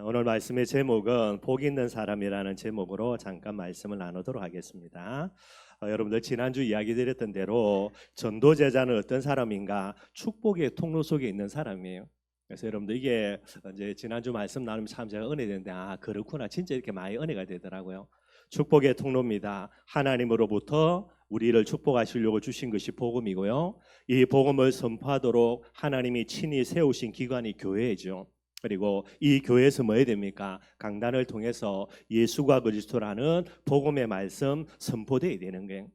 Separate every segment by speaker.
Speaker 1: 오늘 말씀의 제목은 복 있는 사람이라는 제목으로 잠깐 말씀을 나누도록 하겠습니다. 여러분들 지난주 이야기 드렸던 대로 전도제자는 어떤 사람인가? 축복의 통로 속에 있는 사람이에요. 그래서 여러분들 이게 이제 지난주 말씀 나누면 참 제가 은혜되는데 그렇구나, 진짜 이렇게 많이 은혜가 되더라고요. 축복의 통로입니다. 하나님으로부터 우리를 축복하시려고 주신 것이 복음이고요. 이 복음을 선포하도록 하나님이 친히 세우신 기관이 교회죠. 그리고 이 교회에서 뭐 해야 됩니까? 강단을 통해서 예수가 그리스도라는 복음의 말씀 선포되어야 되는 거예요.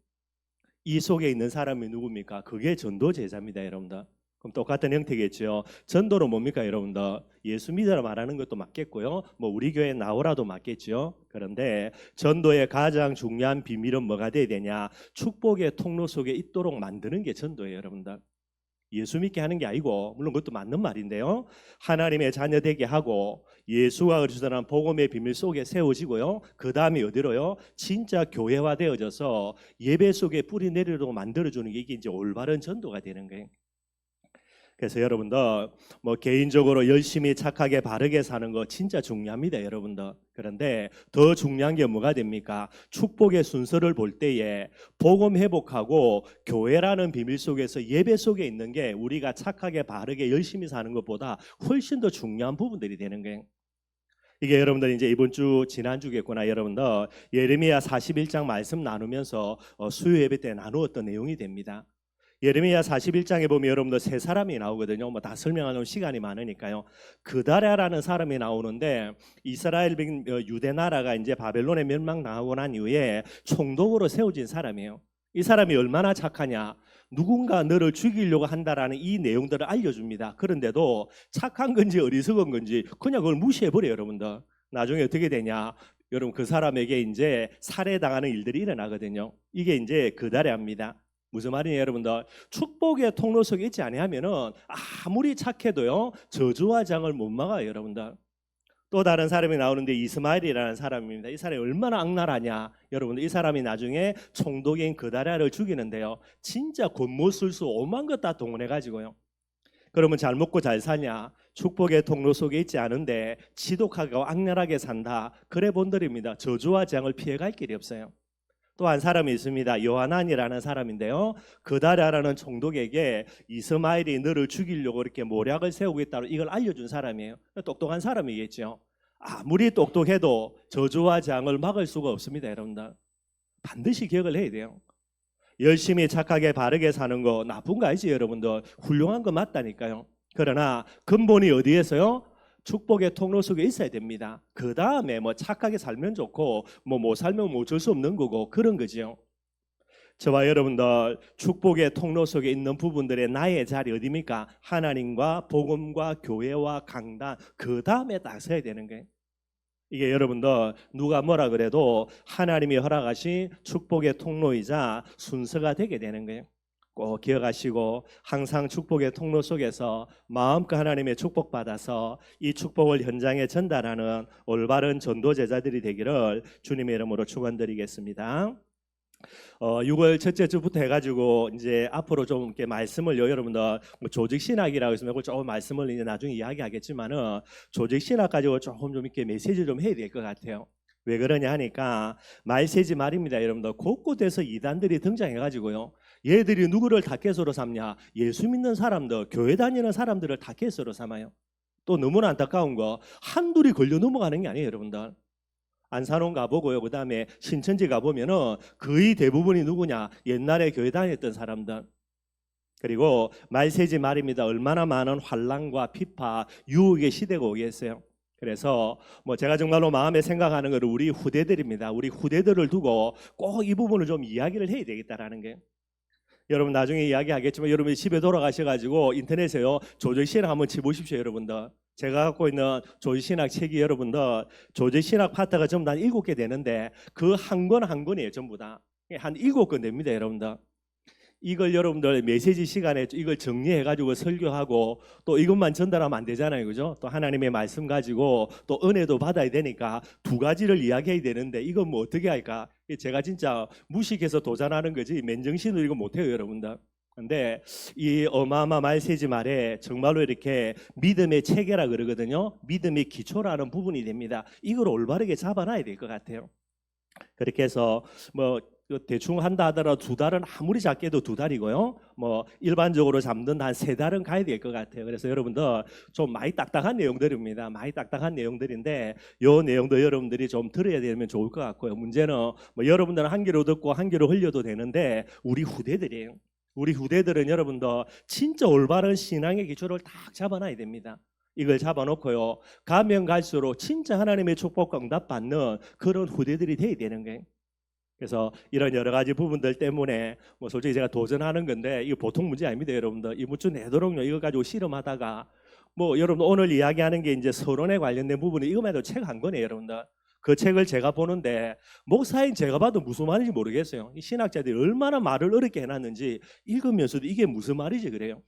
Speaker 1: 이 속에 있는 사람이 누굽니까? 그게 전도 제자입니다, 여러분들. 그럼 똑같은 형태겠죠. 전도로 뭡니까, 여러분들? 예수 믿으라 말하는 것도 맞겠고요. 뭐 우리 교회 나오라도 맞겠죠. 그런데 전도의 가장 중요한 비밀은 뭐가 돼야 되냐? 축복의 통로 속에 있도록 만드는 게 전도예요, 여러분들. 예수 믿게 하는 게 아니고, 물론 그것도 맞는 말인데요, 하나님의 자녀 되게 하고 예수와 그리스도라는 복음의 비밀 속에 세워지고요, 그 다음에 어디로요? 진짜 교회화 되어져서 예배 속에 뿌리 내리도록 만들어주는 게 이게 이제 올바른 전도가 되는 거예요. 그래서 여러분들 뭐 개인적으로 열심히 착하게 바르게 사는 거 진짜 중요합니다, 여러분들. 그런데 더 중요한 게 뭐가 됩니까? 축복의 순서를 볼 때에 복음 회복하고 교회라는 비밀 속에서 예배 속에 있는 게 우리가 착하게 바르게 열심히 사는 것보다 훨씬 더 중요한 부분들이 되는 거예요. 이게 여러분들 이제 이번 주 지난주겠구나, 여러분들 예레미야 41장 말씀 나누면서 수요 예배 때 나누었던 내용이 됩니다. 예레미야 41장에 보면 여러분들 세 사람이 나오거든요. 뭐 다 설명하는 시간이 많으니까요. 그다랴라는 사람이 나오는데, 이스라엘 유대 나라가 이제 바벨론에 멸망당하고 난 이후에 총독으로 세워진 사람이에요. 이 사람이 얼마나 착하냐? 누군가 너를 죽이려고 한다라는 이 내용들을 알려줍니다. 그런데도 착한 건지 어리석은 건지 그냥 그걸 무시해버려요, 여러분들. 나중에 어떻게 되냐? 여러분, 그 사람에게 이제 살해당하는 일들이 일어나거든요. 이게 이제 그다랴입니다. 무슨 말이냐, 여러분들? 축복의 통로 속에 있지 아니하면은 아무리 착해도요, 저주와 장을 못 막아요, 여러분들. 또 다른 사람이 나오는데 이스마엘이라는 사람입니다. 이 사람이 얼마나 악랄하냐, 여러분들. 이 사람이 나중에 총독인 그다랴를 죽이는데요, 진짜 권모술수 오만 것 다 동원해 가지고요. 그러면 잘 먹고 잘 사냐? 축복의 통로 속에 있지 않은데 지독하고 악랄하게 산다. 그래 본들입니다. 저주와 재앙을 피해갈 길이 없어요. 또 한 사람이 있습니다. 요하난이라는 사람인데요, 그다랴라는 총독에게 이스마엘이 너를 죽이려고 이렇게 모략을 세우고 있다고 이걸 알려준 사람이에요. 똑똑한 사람이겠죠. 아무리 똑똑해도 저주와 재앙을 막을 수가 없습니다, 여러분들. 반드시 기억을 해야 돼요. 열심히 착하게 바르게 사는 거 나쁜 거 아니지, 여러분들. 훌륭한 거 맞다니까요. 그러나 근본이 어디에서요? 축복의 통로 속에 있어야 됩니다. 그 다음에 뭐 착하게 살면 좋고 뭐 못 살면 뭐 어쩔 수 없는 거고 그런 거죠. 저와 여러분들 축복의 통로 속에 있는 부분들의 나의 자리 어디입니까? 하나님과 복음과 교회와 강단, 그 다음에 딱 서야 되는 거예요. 이게 여러분들 누가 뭐라 그래도 하나님이 허락하신 축복의 통로이자 순서가 되게 되는 거예요. 꼭 기억하시고 항상 축복의 통로 속에서 마음껏 하나님의 축복받아서 이 축복을 현장에 전달하는 올바른 전도 제자들이 되기를 주님의 이름으로 축원드리겠습니다. 6월 첫째 주부터 해가지고 이제 앞으로 좀 이렇게 말씀을 여러분들 뭐 조직 신학이라고 해서 조금 말씀을 이제 나중에 이야기하겠지만은 조직 신학 가지고 조금 좀 이렇게 메시지 좀 해야 될 것 같아요. 왜 그러냐 하니까 말세지 말입니다, 여러분들. 곳곳에서 이단들이 등장해가지고요, 얘들이 누구를 타겟으로 삼냐? 예수 믿는 사람들, 교회 다니는 사람들을 타겟으로 삼아요. 또 너무나 안타까운 거, 한둘이 걸려 넘어가는 게 아니에요, 여러분들. 안산원 가보고요, 그 다음에 신천지 가보면은 거의 대부분이 누구냐? 옛날에 교회 다녔던 사람들. 그리고 말세지 말입니다. 얼마나 많은 환난과 피파, 유혹의 시대가 오겠어요. 그래서 뭐 제가 정말로 마음에 생각하는 것은 우리 후대들입니다. 우리 후대들을 두고 꼭 이 부분을 좀 이야기를 해야 되겠다라는 게, 여러분 나중에 이야기하겠지만 여러분이 집에 돌아가셔가지고 인터넷에요 조직신학 한번 치보십시오, 여러분들. 제가 갖고 있는 조직신학 책이 여러분들 조직신학 파트가 전부 다 7개 되는데 그 한 권 한 권이에요, 전부 다. 한 7권 됩니다, 여러분들. 이걸 여러분들 메시지 시간에 이걸 정리해가지고 설교하고 또 이것만 전달하면 안 되잖아요, 그죠? 또 하나님의 말씀 가지고 또 은혜도 받아야 되니까 두 가지를 이야기해야 되는데 이건 뭐 어떻게 할까? 제가 진짜 무식해서 도전하는 거지 맨정신으로 이거 못해요, 여러분들. 근데 이 어마어마 말세지 말에 정말로 이렇게 믿음의 체계라 그러거든요. 믿음의 기초라는 부분이 됩니다. 이걸 올바르게 잡아놔야 될 것 같아요. 그렇게 해서 뭐 대충 한다 하더라도 2달은 아무리 작게도 2달이고요. 뭐 일반적으로 잡는 한 3달은 가야 될 것 같아요. 그래서 여러분들 좀 많이 딱딱한 내용들입니다. 많이 딱딱한 내용들인데 요 내용도 여러분들이 좀 들어야 되면 좋을 것 같고요. 문제는 뭐 여러분들은 한 귀로 듣고 한 귀로 흘려도 되는데 우리 후대들이에요. 우리 후대들은 여러분들 진짜 올바른 신앙의 기초를 딱 잡아놔야 됩니다. 이걸 잡아놓고요. 가면 갈수록 진짜 하나님의 축복과 응답받는 그런 후대들이 돼야 되는 거예요. 그래서 이런 여러 가지 부분들 때문에 뭐 솔직히 제가 도전하는 건데 이거 보통 문제 아닙니다, 여러분들. 이 문제 내도록요 이거 가지고 실험하다가 뭐 여러분 오늘 이야기하는 게 이제 서론에 관련된 부분이 이거만 해도 책 한 권이에요, 여러분들. 그 책을 제가 보는데 목사인 제가 봐도 무슨 말인지 모르겠어요. 이 신학자들이 얼마나 말을 어렵게 해놨는지 읽으면서도 이게 무슨 말이지 그래요.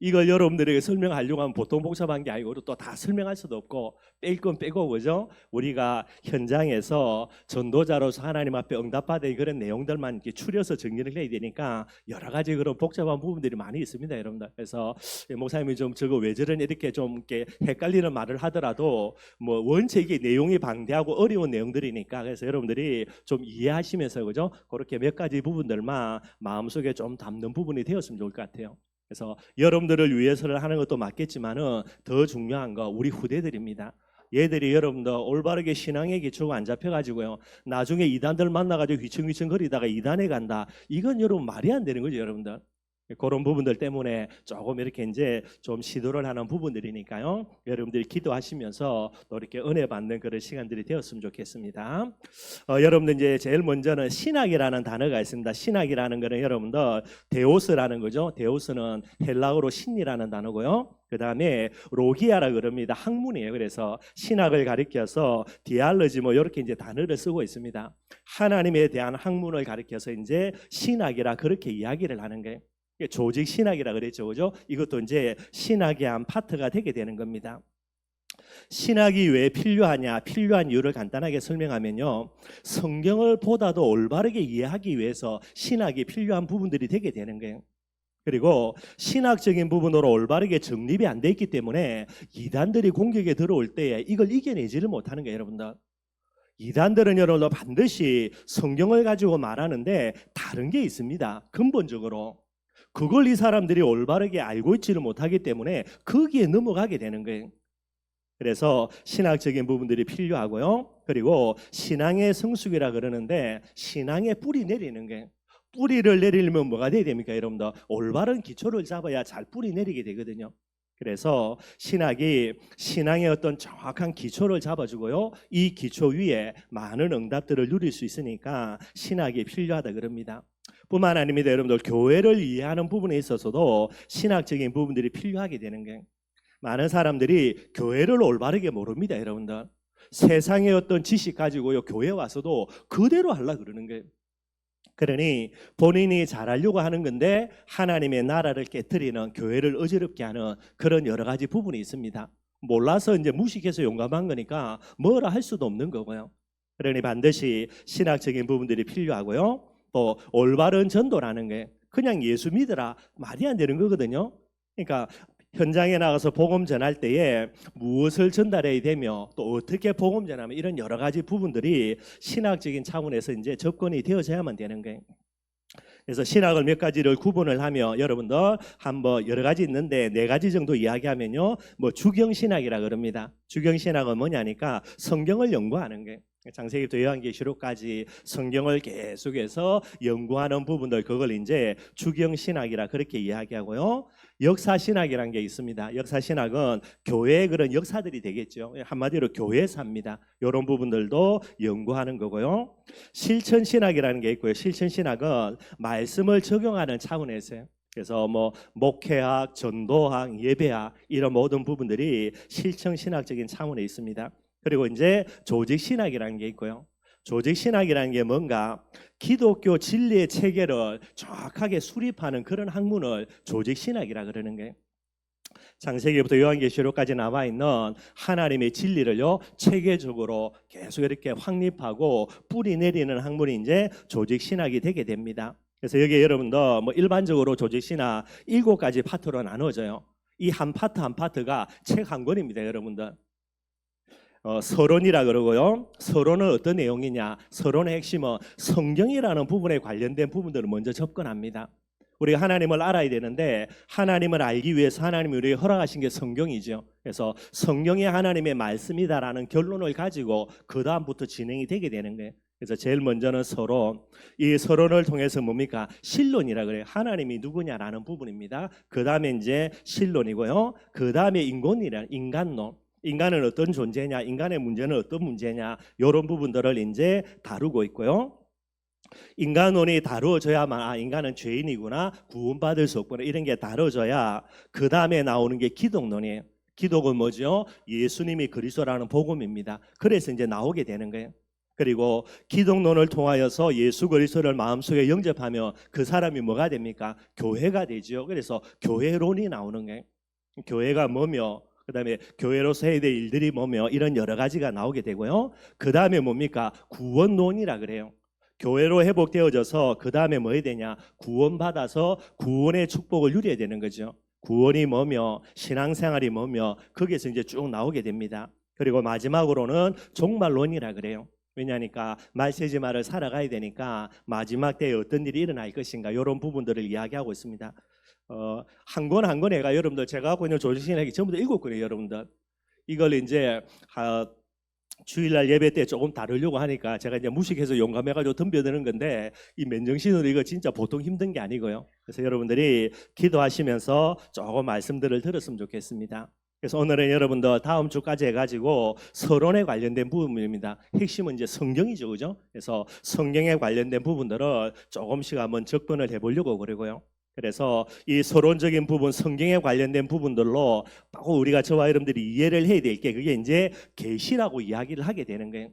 Speaker 1: 이걸 여러분들에게 설명하려고 하면 보통 복잡한 게 아니고 또 다 설명할 수도 없고 뺄 건 빼고 그죠? 우리가 현장에서 전도자로서 하나님 앞에 응답받을 그런 내용들만 이렇게 추려서 정리를 해야 되니까 여러 가지 그런 복잡한 부분들이 많이 있습니다, 여러분들. 그래서 목사님이 좀 저거 왜 저러니 이렇게 좀 이렇게 헷갈리는 말을 하더라도 뭐 원체 이게 내용이 방대하고 어려운 내용들이니까 그래서 여러분들이 좀 이해하시면서 그죠? 그렇게 몇 가지 부분들만 마음속에 좀 담는 부분이 되었으면 좋을 것 같아요. 그래서 여러분들을 위해서를 하는 것도 맞겠지만은 더 중요한 거 우리 후대들입니다. 얘들이 여러분들 올바르게 신앙의 기초가 안 잡혀가지고요. 나중에 이단들 만나가지고 휘청휘청 거리다가 이단에 간다. 이건 여러분 말이 안 되는 거죠, 여러분들. 그런 부분들 때문에 조금 이렇게 이제 좀 시도를 하는 부분들이니까요. 여러분들이 기도하시면서 또 이렇게 은혜 받는 그런 시간들이 되었으면 좋겠습니다. 여러분들 이제 제일 먼저는 신학이라는 단어가 있습니다. 신학이라는 거는 여러분들 데오스라는 거죠. 데오스는 헬라어로 신이라는 단어고요. 그 다음에 로기아라 그럽니다. 학문이에요. 그래서 신학을 가리켜서 디알러지 뭐 이렇게 이제 단어를 쓰고 있습니다. 하나님에 대한 학문을 가리켜서 이제 신학이라 그렇게 이야기를 하는 거예요. 조직 신학이라 그랬죠, 그죠? 이것도 이제 신학의 한 파트가 되게 되는 겁니다. 신학이 왜 필요하냐? 필요한 이유를 간단하게 설명하면요, 성경을 보다도 올바르게 이해하기 위해서 신학이 필요한 부분들이 되게 되는 거예요. 그리고 신학적인 부분으로 올바르게 정립이 안 돼 있기 때문에 이단들이 공격에 들어올 때 이걸 이겨내지를 못하는 거예요, 여러분들. 이단들은 여러분들 반드시 성경을 가지고 말하는데 다른 게 있습니다. 근본적으로. 그걸 이 사람들이 올바르게 알고 있지를 못하기 때문에 거기에 넘어가게 되는 거예요. 그래서 신학적인 부분들이 필요하고요. 그리고 신앙의 성숙이라 그러는데 신앙의 뿌리 내리는 거예요. 뿌리를 내리려면 뭐가 돼야 됩니까, 여러분들? 올바른 기초를 잡아야 잘 뿌리 내리게 되거든요. 그래서 신학이 신앙의 어떤 정확한 기초를 잡아주고요. 이 기초 위에 많은 응답들을 누릴 수 있으니까 신학이 필요하다 그럽니다. 뿐만 아닙니다, 여러분들. 교회를 이해하는 부분에 있어서도 신학적인 부분들이 필요하게 되는 거예요. 많은 사람들이 교회를 올바르게 모릅니다, 여러분들. 세상의 어떤 지식 가지고요, 교회 와서도 그대로 하려고 그러는 거예요. 그러니 본인이 잘하려고 하는 건데 하나님의 나라를 깨트리는, 교회를 어지럽게 하는 그런 여러 가지 부분이 있습니다. 몰라서 이제 무식해서 용감한 거니까 뭐라 할 수도 없는 거고요. 그러니 반드시 신학적인 부분들이 필요하고요. 또 올바른 전도라는 게 그냥 예수 믿으라 말이 안 되는 거거든요. 그러니까 현장에 나가서 복음 전할 때에 무엇을 전달해야 되며 또 어떻게 복음 전하면 이런 여러 가지 부분들이 신학적인 차원에서 이제 접근이 되어져야만 되는 거예요. 그래서 신학을 몇 가지를 구분을 하며 여러분들 한번 여러 가지 있는데 4가지 정도 이야기하면요, 뭐 주경신학이라 그럽니다. 주경신학은 뭐냐니까 성경을 연구하는 거예요. 창세기부터 요한계시록까지 성경을 계속해서 연구하는 부분들, 그걸 이제 주경신학이라 그렇게 이야기하고요. 역사신학이라는 게 있습니다. 역사신학은 교회의 그런 역사들이 되겠죠. 한마디로 교회사입니다. 이런 부분들도 연구하는 거고요. 실천신학이라는 게 있고요. 실천신학은 말씀을 적용하는 차원에서요. 그래서 뭐 목회학, 전도학, 예배학 이런 모든 부분들이 실천신학적인 차원에 있습니다. 그리고 이제 조직신학이라는 게 있고요. 조직신학이라는 게 뭔가 기독교 진리의 체계를 정확하게 수립하는 그런 학문을 조직신학이라 그러는 거예요. 창세기부터 요한계시록까지 나와 있는 하나님의 진리를요, 체계적으로 계속 이렇게 확립하고 뿌리 내리는 학문이 이제 조직신학이 되게 됩니다. 그래서 여기 여러분도 뭐 일반적으로 조직시나 7가지 파트로 나누어져요. 이 한 파트 한 파트가 책 한 권입니다, 여러분들. 서론이라 그러고요. 서론은 어떤 내용이냐? 서론의 핵심은 성경이라는 부분에 관련된 부분들을 먼저 접근합니다. 우리가 하나님을 알아야 되는데 하나님을 알기 위해서 하나님이 우리에게 허락하신 게 성경이죠. 그래서 성경이 하나님의 말씀이다라는 결론을 가지고 그 다음부터 진행이 되게 되는 거예요. 그래서 제일 먼저는 서론, 이 서론을 통해서 뭡니까? 신론이라 그래요. 하나님이 누구냐라는 부분입니다. 그 다음에 이제 신론이고요. 그 다음에 인권이란 인간론. 인간은 어떤 존재냐, 인간의 문제는 어떤 문제냐, 이런 부분들을 이제 다루고 있고요. 인간론이 다루어져야만 인간은 죄인이구나, 구원받을 수 없구나, 이런 게 다뤄져야 그 다음에 나오는 게 기독론이에요. 기독은 뭐죠? 예수님이 그리스도라는 복음입니다. 그래서 이제 나오게 되는 거예요. 그리고 기독론을 통하여서 예수 그리스도를 마음속에 영접하면 그 사람이 뭐가 됩니까? 교회가 되죠. 그래서 교회론이 나오는 거예요. 교회가 뭐며, 그 다음에 교회로서 해야 될 일들이 뭐며, 이런 여러 가지가 나오게 되고요. 그 다음에 뭡니까? 구원론이라 그래요. 교회로 회복되어져서 그 다음에 뭐 해야 되냐? 구원받아서 구원의 축복을 누려야 되는 거죠. 구원이 뭐며, 신앙생활이 뭐며, 거기에서 이제 쭉 나오게 됩니다. 그리고 마지막으로는 종말론이라 그래요. 왜냐하니까 말세지말을 살아가야 되니까 마지막 때에 어떤 일이 일어날 것인가, 이런 부분들을 이야기하고 있습니다. 한 권 한 권에가 여러분들 제가 갖고 있는 조직신학이 전부 다 7권이에요, 여러분들. 이걸 이제 주일날 예배 때 조금 다루려고 하니까 제가 이제 무식해서 용감해가지고 덤벼드는 건데, 이 맨정신으로 이거 진짜 보통 힘든 게 아니고요. 그래서 여러분들이 기도하시면서 조금 말씀들을 들었으면 좋겠습니다. 그래서 오늘은 여러분들 다음 주까지 해가지고 서론에 관련된 부분입니다. 핵심은 이제 성경이죠, 그죠? 그래서 성경에 관련된 부분들을 조금씩 한번 접근을 해보려고 그러고요. 그래서 이 서론적인 부분, 성경에 관련된 부분들로 꼭 우리가 저와 여러분들이 이해를 해야 될 게, 그게 이제 계시라고 이야기를 하게 되는 거예요.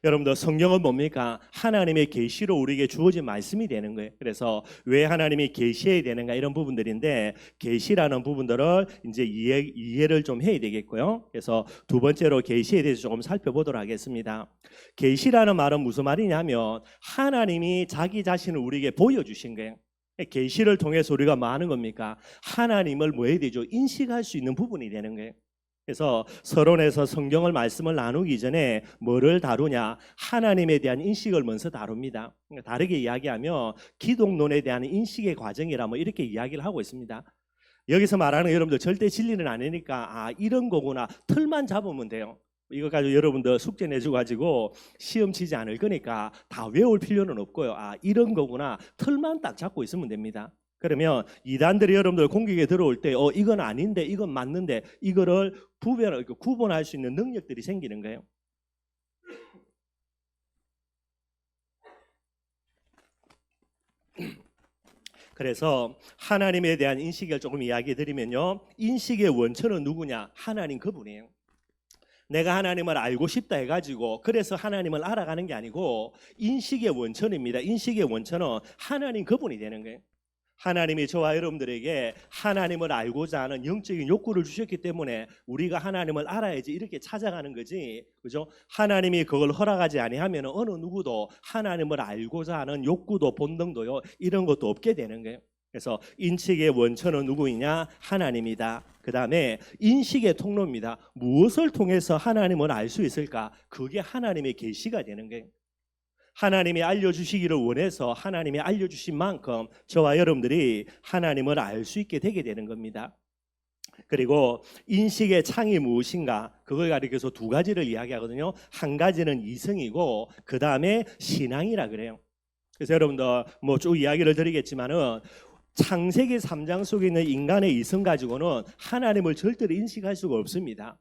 Speaker 1: 여러분들 성경은 뭡니까? 하나님의 계시로 우리에게 주어진 말씀이 되는 거예요. 그래서 왜 하나님이 계시해야 되는가, 이런 부분들인데, 계시라는 부분들을 이제 이해를 좀 해야 되겠고요. 그래서 두 번째로 계시에 대해서 조금 살펴보도록 하겠습니다. 계시라는 말은 무슨 말이냐면 하나님이 자기 자신을 우리에게 보여주신 거예요. 계시를 통해서 우리가 뭐 하는 겁니까? 하나님을 뭐 해야 되죠? 인식할 수 있는 부분이 되는 거예요. 그래서 서론에서 성경을 말씀을 나누기 전에 뭐를 다루냐? 하나님에 대한 인식을 먼저 다룹니다. 그러니까 다르게 이야기하면 기독론에 대한 인식의 과정이라 뭐 이렇게 이야기를 하고 있습니다. 여기서 말하는 여러분들 절대 진리는 아니니까 이런 거구나, 틀만 잡으면 돼요. 이거 가지고 여러분들 숙제 내줘가지고 시험 치지 않을 거니까 다 외울 필요는 없고요. 이런 거구나, 틀만 딱 잡고 있으면 됩니다. 그러면 이단들이 여러분들 공격에 들어올 때 이건 아닌데 이건 맞는데, 이거를 구분할 수 있는 능력들이 생기는 거예요. 그래서 하나님에 대한 인식을 조금 이야기 드리면요, 인식의 원천은 누구냐? 하나님 그분이에요. 내가 하나님을 알고 싶다 해가지고 그래서 하나님을 알아가는 게 아니고, 인식의 원천입니다. 인식의 원천은 하나님 그분이 되는 거예요. 하나님이 저와 여러분들에게 하나님을 알고자 하는 영적인 욕구를 주셨기 때문에 우리가 하나님을 알아야지 이렇게 찾아가는 거지, 그죠? 하나님이 그걸 허락하지 아니하면 어느 누구도 하나님을 알고자 하는 욕구도 본능도요, 이런 것도 없게 되는 거예요. 그래서 인식의 원천은 누구이냐? 하나님이다. 그 다음에 인식의 통로입니다. 무엇을 통해서 하나님을 알 수 있을까? 그게 하나님의 계시가 되는 거예요. 하나님이 알려주시기를 원해서 하나님이 알려주신 만큼 저와 여러분들이 하나님을 알 수 있게 되게 되는 겁니다. 그리고 인식의 창이 무엇인가, 그걸 가리켜서 두 가지를 이야기하거든요. 한 가지는 이성이고 그 다음에 신앙이라 그래요. 그래서 여러분들 뭐 쭉 이야기를 드리겠지만은 창세기 3장 속에 있는 인간의 이성 가지고는 하나님을 절대로 인식할 수가 없습니다.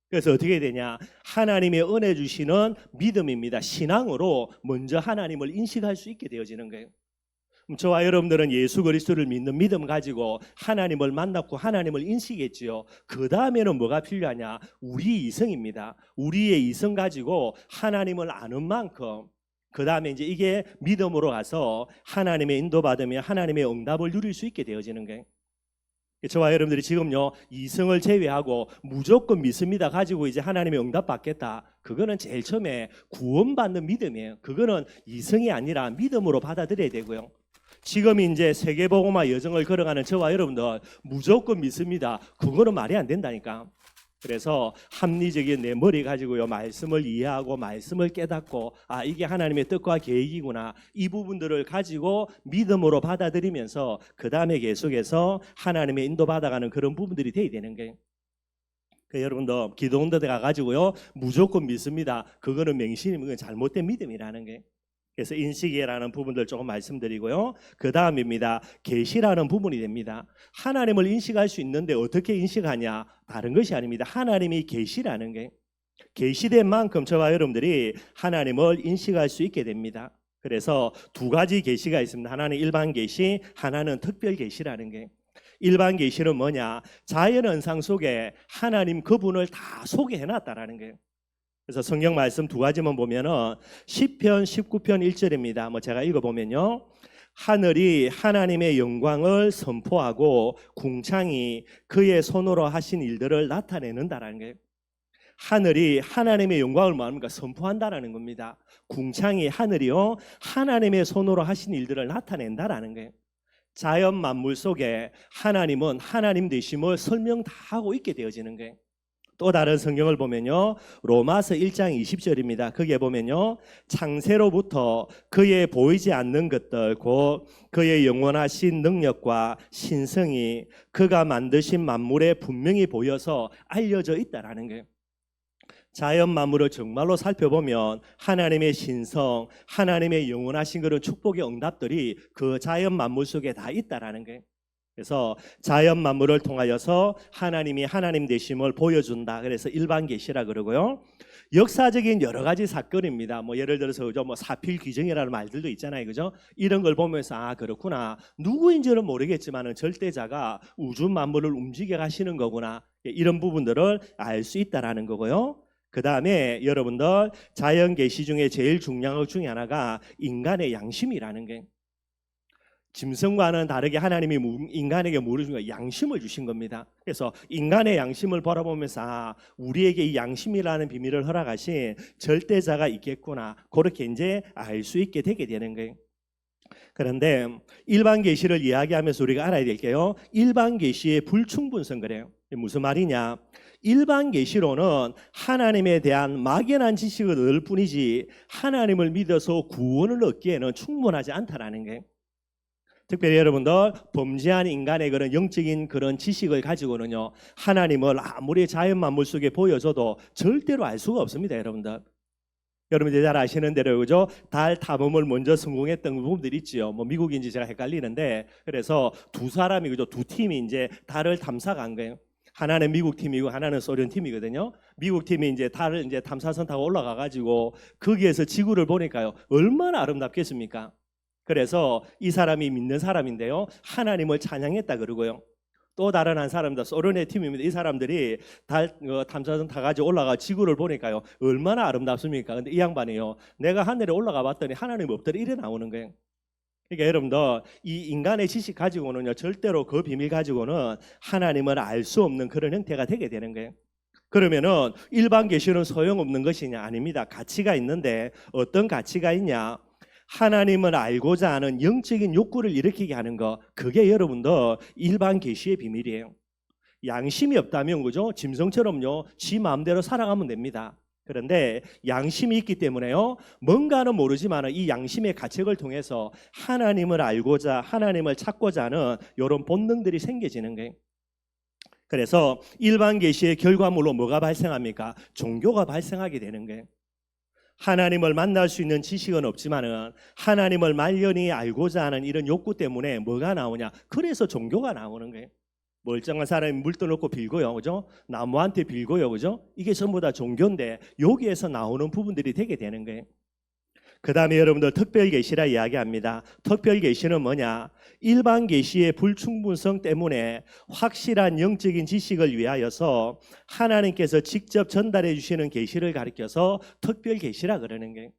Speaker 1: 그래서 어떻게 되냐? 하나님의 은혜 주시는 믿음입니다. 신앙으로 먼저 하나님을 인식할 수 있게 되어지는 거예요. 저와 여러분들은 예수 그리스도를 믿는 믿음 가지고 하나님을 만났고 하나님을 인식했지요. 그 다음에는 뭐가 필요하냐? 우리 이성입니다. 우리의 이성 가지고 하나님을 아는 만큼, 그 다음에 이제 이게 믿음으로 가서 하나님의 인도받으며 하나님의 응답을 누릴 수 있게 되어지는 거예요. 저와 여러분들이 지금요, 이성을 제외하고 무조건 믿습니다 가지고 이제 하나님의 응답 받겠다, 그거는 제일 처음에 구원받는 믿음이에요. 그거는 이성이 아니라 믿음으로 받아들여야 되고요. 지금 이제 세계복음화 여정을 걸어가는 저와 여러분들 무조건 믿습니다. 그거는 말이 안 된다니까. 그래서 합리적인 내 머리 가지고요 말씀을 이해하고 말씀을 깨닫고 이게 하나님의 뜻과 계획이구나 이 부분들을 가지고 믿음으로 받아들이면서 그 다음에 계속해서 하나님의 인도받아가는 그런 부분들이 돼야 되는 거예요. 여러분도 기도원들 가가지고요 무조건 믿습니다. 그거는 맹신이면 잘못된 믿음이라는 게. 그래서 인식이라는 부분들 조금 말씀드리고요. 그 다음입니다. 계시라는 부분이 됩니다. 하나님을 인식할 수 있는데 어떻게 인식하냐? 다른 것이 아닙니다. 하나님이 계시라는 게. 계시된 만큼 저와 여러분들이 하나님을 인식할 수 있게 됩니다. 그래서 두 가지 계시가 있습니다. 하나는 일반 계시, 하나는 특별 계시라는 게. 일반 계시는 뭐냐? 자연현상 속에 하나님 그분을 다 소개해놨다라는 거예요. 그래서 성경 말씀 두 가지만 보면은 시편 19편 1절입니다. 제가 읽어보면요. 하늘이 하나님의 영광을 선포하고 궁창이 그의 손으로 하신 일들을 나타내는다라는 거예요. 하늘이 하나님의 영광을 뭐합니까? 선포한다라는 겁니다. 궁창이 하늘이요 하나님의 손으로 하신 일들을 나타낸다라는 거예요. 자연 만물 속에 하나님은 하나님 되심을 설명 다 하고 있게 되어지는 거예요. 또 다른 성경을 보면요. 로마서 1장 20절입니다. 거기에 보면요. 창세로부터 그의 보이지 않는 것들 곧 그의 영원하신 능력과 신성이 그가 만드신 만물에 분명히 보여서 알려져 있다라는 거예요. 자연 만물을 정말로 살펴보면 하나님의 신성, 하나님의 영원하신 그런 축복의 응답들이 그 자연 만물 속에 다 있다라는 거예요. 그래서 자연 만물을 통하여서 하나님이 하나님 되심을 보여준다. 그래서 일반 계시라 그러고요. 역사적인 여러 가지 사건입니다. 예를 들어서 사필 귀정이라는 말들도 있잖아요, 그죠? 이런 걸 보면서 그렇구나. 누구인지는 모르겠지만은 절대자가 우주 만물을 움직여 가시는 거구나. 이런 부분들을 알 수 있다라는 거고요. 그 다음에 여러분들 자연 계시 중에 제일 중요한 것 중에 하나가 인간의 양심이라는 게. 짐승과는 다르게 하나님이 인간에게 뭐를 준 거예요? 양심을 주신 겁니다. 그래서 인간의 양심을 바라보면서 우리에게 이 양심이라는 비밀을 허락하신 절대자가 있겠구나. 그렇게 이제 알 수 있게 되게 되는 거예요. 그런데 일반 계시를 이야기하면서 우리가 알아야 될 게요. 일반 계시의 불충분성 그래요. 무슨 말이냐? 일반 계시로는 하나님에 대한 막연한 지식을 얻을 뿐이지 하나님을 믿어서 구원을 얻기에는 충분하지 않다라는 거예요. 특별히 여러분들 범죄한 인간의 그런 영적인 그런 지식을 가지고는요 하나님을 아무리 자연 만물 속에 보여줘도 절대로 알 수가 없습니다, 여러분들. 여러분들 잘 아시는 대로 그죠? 달 탐험을 먼저 성공했던 부분들이 있지요. 미국인지 제가 헷갈리는데 그래서 두 사람이 그죠? 두 팀이 이제 달을 탐사간 거예요. 하나는 미국 팀이고 하나는 소련 팀이거든요. 미국 팀이 이제 달을 이제 탐사선 타고 올라가 가지고 거기에서 지구를 보니까요 얼마나 아름답겠습니까? 그래서 이 사람이 믿는 사람인데요. 하나님을 찬양했다 그러고요. 또 다른 한 사람도 소련의 팀입니다. 이 사람들이 달 탐사선 타가지고 올라가 지구를 보니까요. 얼마나 아름답습니까? 근데 이 양반이요. 내가 하늘에 올라가 봤더니 하나님 없더라 이래 나오는 거예요. 그러니까 여러분들 이 인간의 지식 가지고는요. 절대로 그 비밀 가지고는 하나님을 알 수 없는 그런 형태가 되게 되는 거예요. 그러면은 일반 계시는 소용없는 것이냐? 아닙니다. 가치가 있는데 어떤 가치가 있냐? 하나님을 알고자 하는 영적인 욕구를 일으키게 하는 거 그게 여러분들 일반 계시의 비밀이에요. 양심이 없다면 그죠? 짐승처럼요 지 마음대로 살아가면 됩니다. 그런데 양심이 있기 때문에요 뭔가는 모르지만 이 양심의 가책을 통해서 하나님을 알고자 하나님을 찾고자 하는 이런 본능들이 생겨지는 거예요. 그래서 일반 계시의 결과물로 뭐가 발생합니까? 종교가 발생하게 되는 거예요. 하나님을 만날 수 있는 지식은 없지만은 하나님을 말년히 알고자 하는 이런 욕구 때문에 뭐가 나오냐? 그래서 종교가 나오는 거예요. 멀쩡한 사람이 물 떠놓고 빌고요, 그죠? 나무한테 빌고요, 그죠? 이게 전부 다 종교인데 여기에서 나오는 부분들이 되게 되는 거예요. 그 다음에 여러분들 특별 계시라 이야기합니다. 특별 계시는 뭐냐? 일반 계시의 불충분성 때문에 확실한 영적인 지식을 위하여서 하나님께서 직접 전달해 주시는 계시를 가리켜서 특별 계시라 그러는 거예요.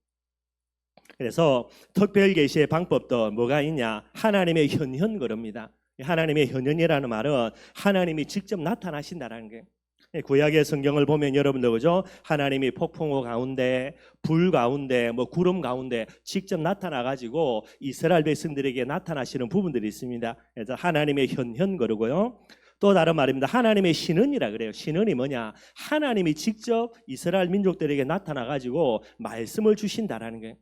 Speaker 1: 그래서 특별 계시의 방법도 뭐가 있냐? 하나님의 현현 그럽니다. 하나님의 현현이라는 말은 하나님이 직접 나타나신다라는 거예요. 구약의 성경을 보면 여러분들 그죠? 하나님이 폭풍우 가운데, 불 가운데, 뭐 구름 가운데 직접 나타나 가지고 이스라엘 백성들에게 나타나시는 부분들이 있습니다. 그래서 하나님의 현현 그러고요. 또 다른 말입니다. 하나님의 신은이라 그래요. 신은이 뭐냐? 하나님이 직접 이스라엘 민족들에게 나타나 가지고 말씀을 주신다라는 거예요.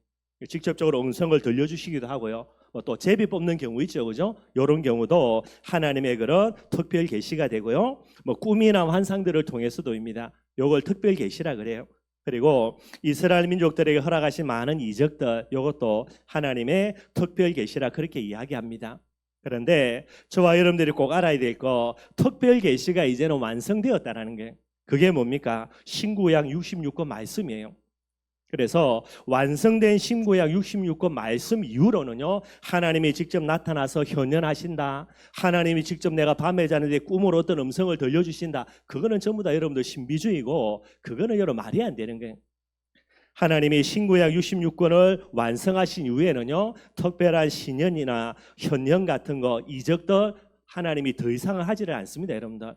Speaker 1: 직접적으로 음성을 들려주시기도 하고요. 또 제비 뽑는 경우 있죠, 그죠? 이런 경우도 하나님의 그런 특별 계시가 되고요. 꿈이나 환상들을 통해서도입니다. 이걸 특별 계시라 그래요. 그리고 이스라엘 민족들에게 허락하신 많은 이적들, 이것도 하나님의 특별 계시라 그렇게 이야기합니다. 그런데 저와 여러분들이 꼭 알아야 될 거, 특별 계시가 이제는 완성되었다라는 게, 그게 뭡니까? 신구약 66권 말씀이에요. 그래서 완성된 신구약 66권 말씀 이후로는요, 하나님이 직접 나타나서 현현하신다, 하나님이 직접 내가 밤에 자는데 꿈으로 어떤 음성을 들려주신다, 그거는 전부 다 여러분들 신비주의고, 그거는 여러분 말이 안 되는 거예요. 하나님이 신구약 66권을 완성하신 이후에는요, 특별한 신현이나 현현 같은 거, 이적들 하나님이 더 이상은 하지를 않습니다, 여러분들.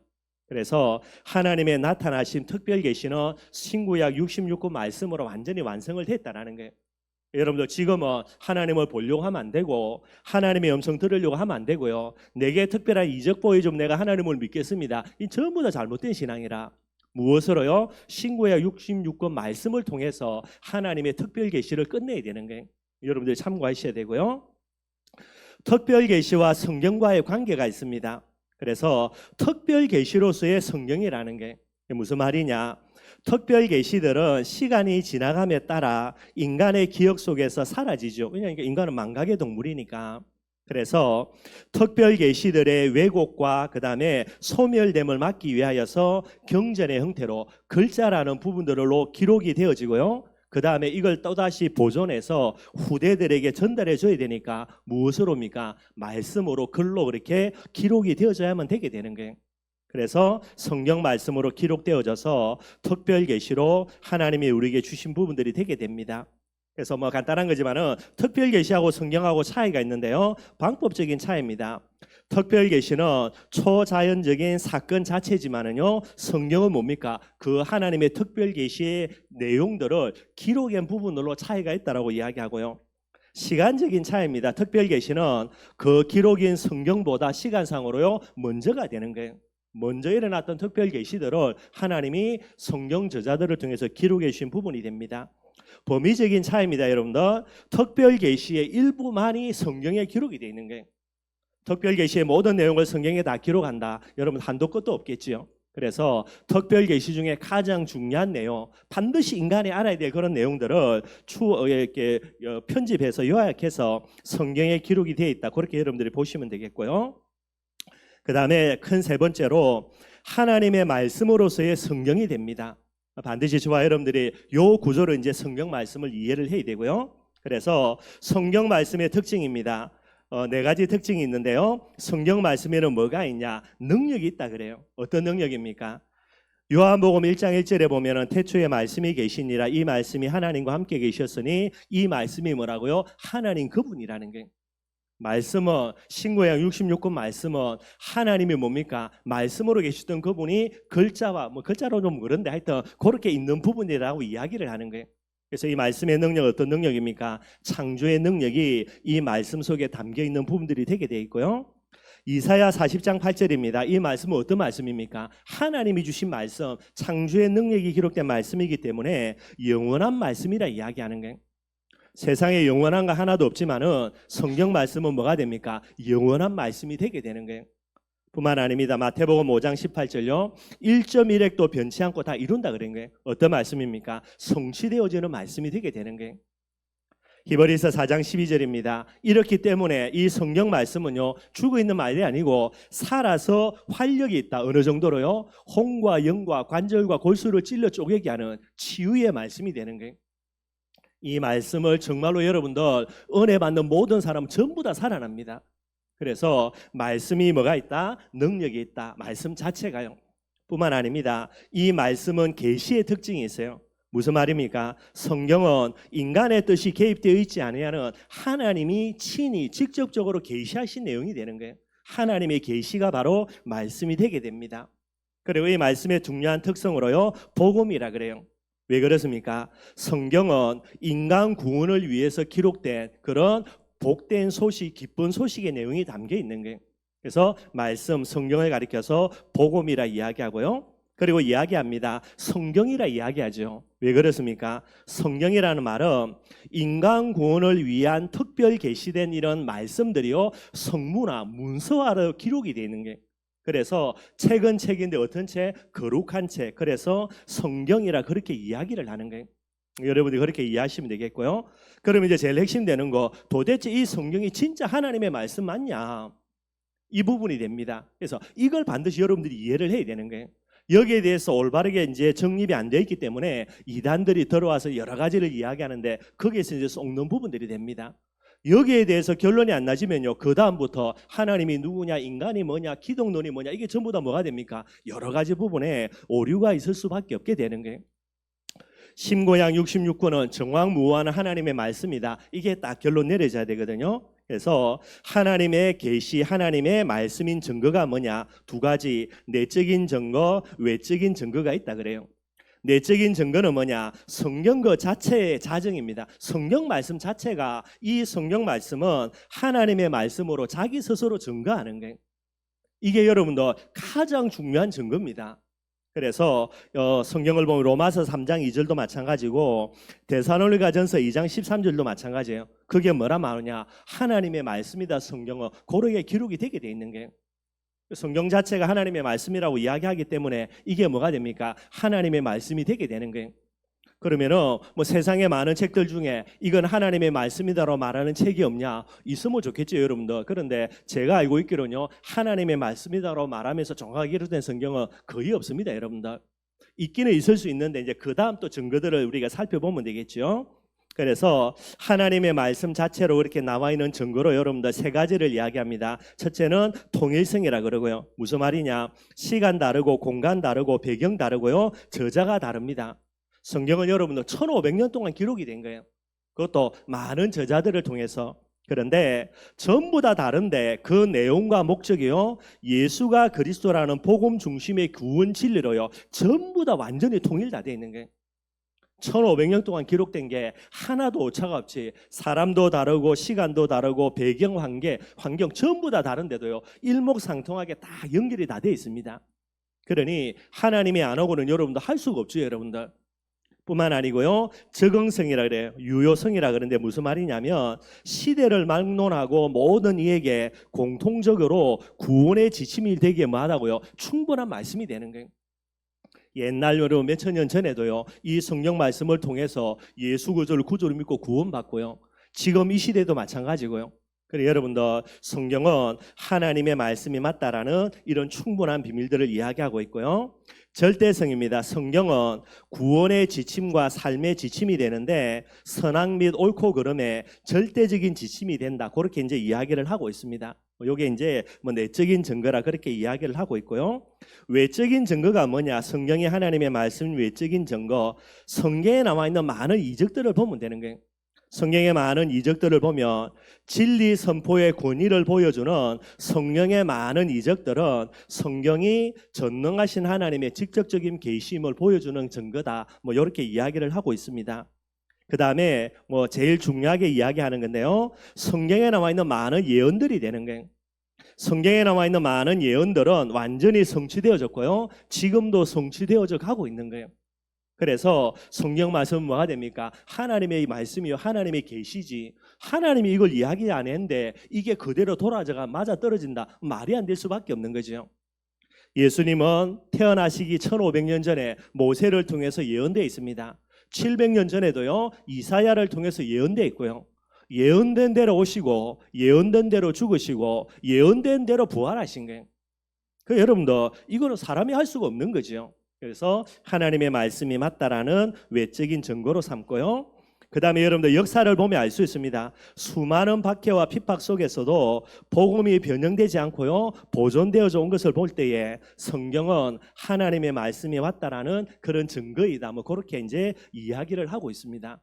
Speaker 1: 그래서 하나님의 나타나신 특별 계시는 신구약 66권 말씀으로 완전히 완성을 했다라는 거예요. 여러분들 지금은 하나님을 보려고 하면 안 되고, 하나님의 음성 들으려고 하면 안 되고요. 내게 특별한 이적 보여주면 내가 하나님을 믿겠습니다. 이 전부 다 잘못된 신앙이라. 무엇으로요? 신구약 66권 말씀을 통해서 하나님의 특별 계시를 끝내야 되는 거예요. 여러분들 참고하셔야 되고요. 특별 계시와 성경과의 관계가 있습니다. 그래서 특별 계시로서의 성경이라는 게 무슨 말이냐? 특별 계시들은 시간이 지나감에 따라 인간의 기억 속에서 사라지죠. 왜냐하면 인간은 망각의 동물이니까. 그래서 특별 계시들의 왜곡과 그 다음에 소멸됨을 막기 위하여서 경전의 형태로 글자라는 부분들로 기록이 되어지고요. 그 다음에 이걸 또다시 보존해서 후대들에게 전달해 줘야 되니까 무엇으로입니까? 말씀으로 글로 그렇게 기록이 되어져야만 되게 되는 거예요. 그래서 성경 말씀으로 기록되어져서 특별 계시로 하나님이 우리에게 주신 부분들이 되게 됩니다. 그래서 간단한 거지만은 특별 계시하고 성경하고 차이가 있는데요. 방법적인 차이입니다. 특별 계시는 초자연적인 사건 자체지만은요, 성경은 뭡니까? 그 하나님의 특별 계시의 내용들을 기록한 부분으로 차이가 있다라고 이야기하고요. 시간적인 차이입니다. 특별 계시는 그 기록인 성경보다 시간상으로요 먼저가 되는 거예요. 먼저 일어났던 특별 계시들을 하나님이 성경 저자들을 통해서 기록해 주신 부분이 됩니다. 범위적인 차이입니다, 여러분들. 특별 계시의 일부만이 성경에 기록이 되어 있는 거예요. 특별 계시의 모든 내용을 성경에 다 기록한다. 여러분 한도 끝도 없겠지요. 그래서 특별 계시 중에 가장 중요한 내용, 반드시 인간이 알아야 될 그런 내용들을 이렇게 편집해서 요약해서 성경에 기록이 되어 있다. 그렇게 여러분들이 보시면 되겠고요. 그 다음에 큰 세 번째로 하나님의 말씀으로서의 성경이 됩니다. 반드시 저와 여러분들이 요 구조로 이제 성경 말씀을 이해를 해야 되고요. 그래서 성경 말씀의 특징입니다. 네 가지 특징이 있는데요. 성경 말씀에는 뭐가 있냐? 능력이 있다 그래요. 어떤 능력입니까? 요한복음 1장 1절에 보면은 태초에 말씀이 계시니라, 이 말씀이 하나님과 함께 계셨으니, 이 말씀이 뭐라고요? 하나님 그분이라는 게. 말씀은 신구약 66권 말씀은 하나님이 뭡니까? 말씀으로 계시던 그분이 글자와 글자로 좀 그런데 하여튼 그렇게 있는 부분이라고 이야기를 하는 거예요. 그래서 이 말씀의 능력 어떤 능력입니까? 창조의 능력이 이 말씀 속에 담겨 있는 부분들이 되게 돼 있고요. 이사야 40장 8절입니다. 이 말씀은 어떤 말씀입니까? 하나님이 주신 말씀, 창조의 능력이 기록된 말씀이기 때문에 영원한 말씀이라 이야기하는 거예요. 세상에 영원한 거 하나도 없지만은 성경 말씀은 뭐가 됩니까? 영원한 말씀이 되게 되는 거예요. 뿐만 아닙니다. 마태복음 5장 18절요. 1.1획도 변치 않고 다 이룬다 그런 거예요. 어떤 말씀입니까? 성취되어지는 말씀이 되게 되는 거예요. 히브리서 4장 12절입니다. 이렇기 때문에 이 성경 말씀은요, 죽어 있는 말이 아니고 살아서 활력이 있다. 어느 정도로요? 혼과 영과 관절과 골수를 찔러 쪼개게 하는 치유의 말씀이 되는 거예요. 이 말씀을 정말로 여러분들 은혜 받는 모든 사람 전부 다 살아납니다. 그래서 말씀이 뭐가 있다? 능력이 있다. 말씀 자체가요. 뿐만 아닙니다. 이 말씀은 계시의 특징이 있어요. 무슨 말입니까? 성경은 인간의 뜻이 개입되어 있지 않으면 하나님이 친히 직접적으로 계시하신 내용이 되는 거예요. 하나님의 계시가 바로 말씀이 되게 됩니다. 그리고 이 말씀의 중요한 특성으로요, 복음이라 그래요. 왜 그렇습니까? 성경은 인간 구원을 위해서 기록된 그런 복된 소식, 기쁜 소식의 내용이 담겨 있는 거예요. 그래서 말씀, 성경을 가리켜서 복음이라 이야기하고요. 그리고 이야기합니다. 성경이라 이야기하죠. 왜 그렇습니까? 성경이라는 말은 인간 구원을 위한 특별 계시된 이런 말씀들이요, 성문화, 문서화로 기록이 되어 있는 거예요. 그래서 책은 책인데 어떤 책? 거룩한 책. 그래서 성경이라 그렇게 이야기를 하는 거예요. 여러분들이 그렇게 이해하시면 되겠고요. 그럼 이제 제일 핵심되는 거, 도대체 이 성경이 진짜 하나님의 말씀 맞냐? 이 부분이 됩니다. 그래서 이걸 반드시 여러분들이 이해를 해야 되는 거예요. 여기에 대해서 올바르게 이제 정립이 안 되어 있기 때문에 이단들이 들어와서 여러 가지를 이야기하는데 거기에서 이제 속는 부분들이 됩니다. 여기에 대해서 결론이 안 나지면요, 그 다음부터 하나님이 누구냐, 인간이 뭐냐, 기독론이 뭐냐, 이게 전부 다 뭐가 됩니까? 여러 가지 부분에 오류가 있을 수밖에 없게 되는 거예요. 심고양 66권은 정황무오한 하나님의 말씀이다. 이게 딱 결론 내려져야 되거든요. 그래서 하나님의 계시, 하나님의 말씀인 증거가 뭐냐? 두 가지, 내적인 증거, 외적인 증거가 있다 그래요. 내적인 증거는 뭐냐? 성경 그 자체의 자증입니다. 성경 말씀 자체가, 이 성경 말씀은 하나님의 말씀으로 자기 스스로 증거하는 거예요. 이게 여러분도 가장 중요한 증거입니다. 그래서 성경을 보면 로마서 3장 2절도 마찬가지고 데살로니가전서 2장 13절도 마찬가지예요. 그게 뭐라 말하냐? 하나님의 말씀이다. 성경은 고르게 기록이 되게 돼 있는 거예요. 성경 자체가 하나님의 말씀이라고 이야기하기 때문에 이게 뭐가 됩니까? 하나님의 말씀이 되게 되는 거예요. 그러면은 뭐 세상에 많은 책들 중에 이건 하나님의 말씀이다라고 말하는 책이 없냐? 있으면 좋겠죠, 여러분들. 그런데 제가 알고 있기로는요, 하나님의 말씀이다라고 말하면서 정확하게 기록된 성경은 거의 없습니다, 여러분들. 있기는 있을 수 있는데 이제 그 다음 또 증거들을 우리가 살펴보면 되겠죠. 그래서 하나님의 말씀 자체로 이렇게 나와 있는 증거로 여러분들 세 가지를 이야기합니다. 첫째는 통일성이라 그러고요. 무슨 말이냐? 시간 다르고 공간 다르고 배경 다르고요, 저자가 다릅니다. 성경은 여러분들 1500년 동안 기록이 된 거예요. 그것도 많은 저자들을 통해서. 그런데 전부 다 다른데 그 내용과 목적이요, 예수가 그리스도라는 복음 중심의 구원 진리로요, 전부 다 완전히 통일 다 되어 있는 거예요. 1500년 동안 기록된 게 하나도 오차가 없이, 사람도 다르고 시간도 다르고 배경 환경 전부 다 다른데도요, 일목상통하게 다 연결이 다 되어 있습니다. 그러니 하나님이 안 오고는 여러분들 할 수가 없죠, 여러분들. 뿐만 아니고요, 적응성이라 그래요. 유효성이라 그러는데 무슨 말이냐면 시대를 막론하고 모든 이에게 공통적으로 구원의 지침이 되기에 뭐하다고요? 충분한 말씀이 되는 거예요. 옛날로 몇천 년 전에도요, 이 성경 말씀을 통해서 예수 그리스도를 구주로 믿고 구원받고요, 지금 이 시대도 마찬가지고요. 그래 여러분들, 성경은 하나님의 말씀이 맞다라는 이런 충분한 비밀들을 이야기하고 있고요. 절대성입니다. 성경은 구원의 지침과 삶의 지침이 되는데 선악 및 옳고 그름의 절대적인 지침이 된다. 그렇게 이제 이야기를 하고 있습니다. 이게 이제 뭐 내적인 증거라 그렇게 이야기를 하고 있고요. 외적인 증거가 뭐냐? 성경이 하나님의 말씀 외적인 증거, 성경에 나와 있는 많은 이적들을 보면 되는 거예요. 성경의 많은 이적들을 보면 진리 선포의 권위를 보여주는 성령의 많은 이적들은 성경이 전능하신 하나님의 직접적인 계시임을 보여주는 증거다. 뭐 이렇게 이야기를 하고 있습니다. 그 다음에 뭐 제일 중요하게 이야기하는 건데요, 성경에 나와 있는 많은 예언들이 되는 거예요. 성경에 나와 있는 많은 예언들은 완전히 성취되어졌고요, 지금도 성취되어져 가고 있는 거예요. 그래서 성경 말씀은 뭐가 됩니까? 하나님의 말씀이요, 하나님의 계시지. 하나님이 이걸 이야기 안 했는데 이게 그대로 돌아져가 맞아 떨어진다, 말이 안 될 수밖에 없는 거죠. 예수님은 태어나시기 1500년 전에 모세를 통해서 예언되어 있습니다. 700년 전에도요, 이사야를 통해서 예언되어 있고요. 예언된 대로 오시고 예언된 대로 죽으시고 예언된 대로 부활하신 거예요. 그 여러분도 이거는 사람이 할 수가 없는 거죠. 그래서 하나님의 말씀이 맞다라는 외적인 증거로 삼고요. 그 다음에 여러분들 역사를 보면 알 수 있습니다. 수많은 박해와 핍박 속에서도 복음이 변형되지 않고요, 보존되어져 온 것을 볼 때에 성경은 하나님의 말씀이 맞다라는 그런 증거이다. 뭐 그렇게 이제 이야기를 하고 있습니다.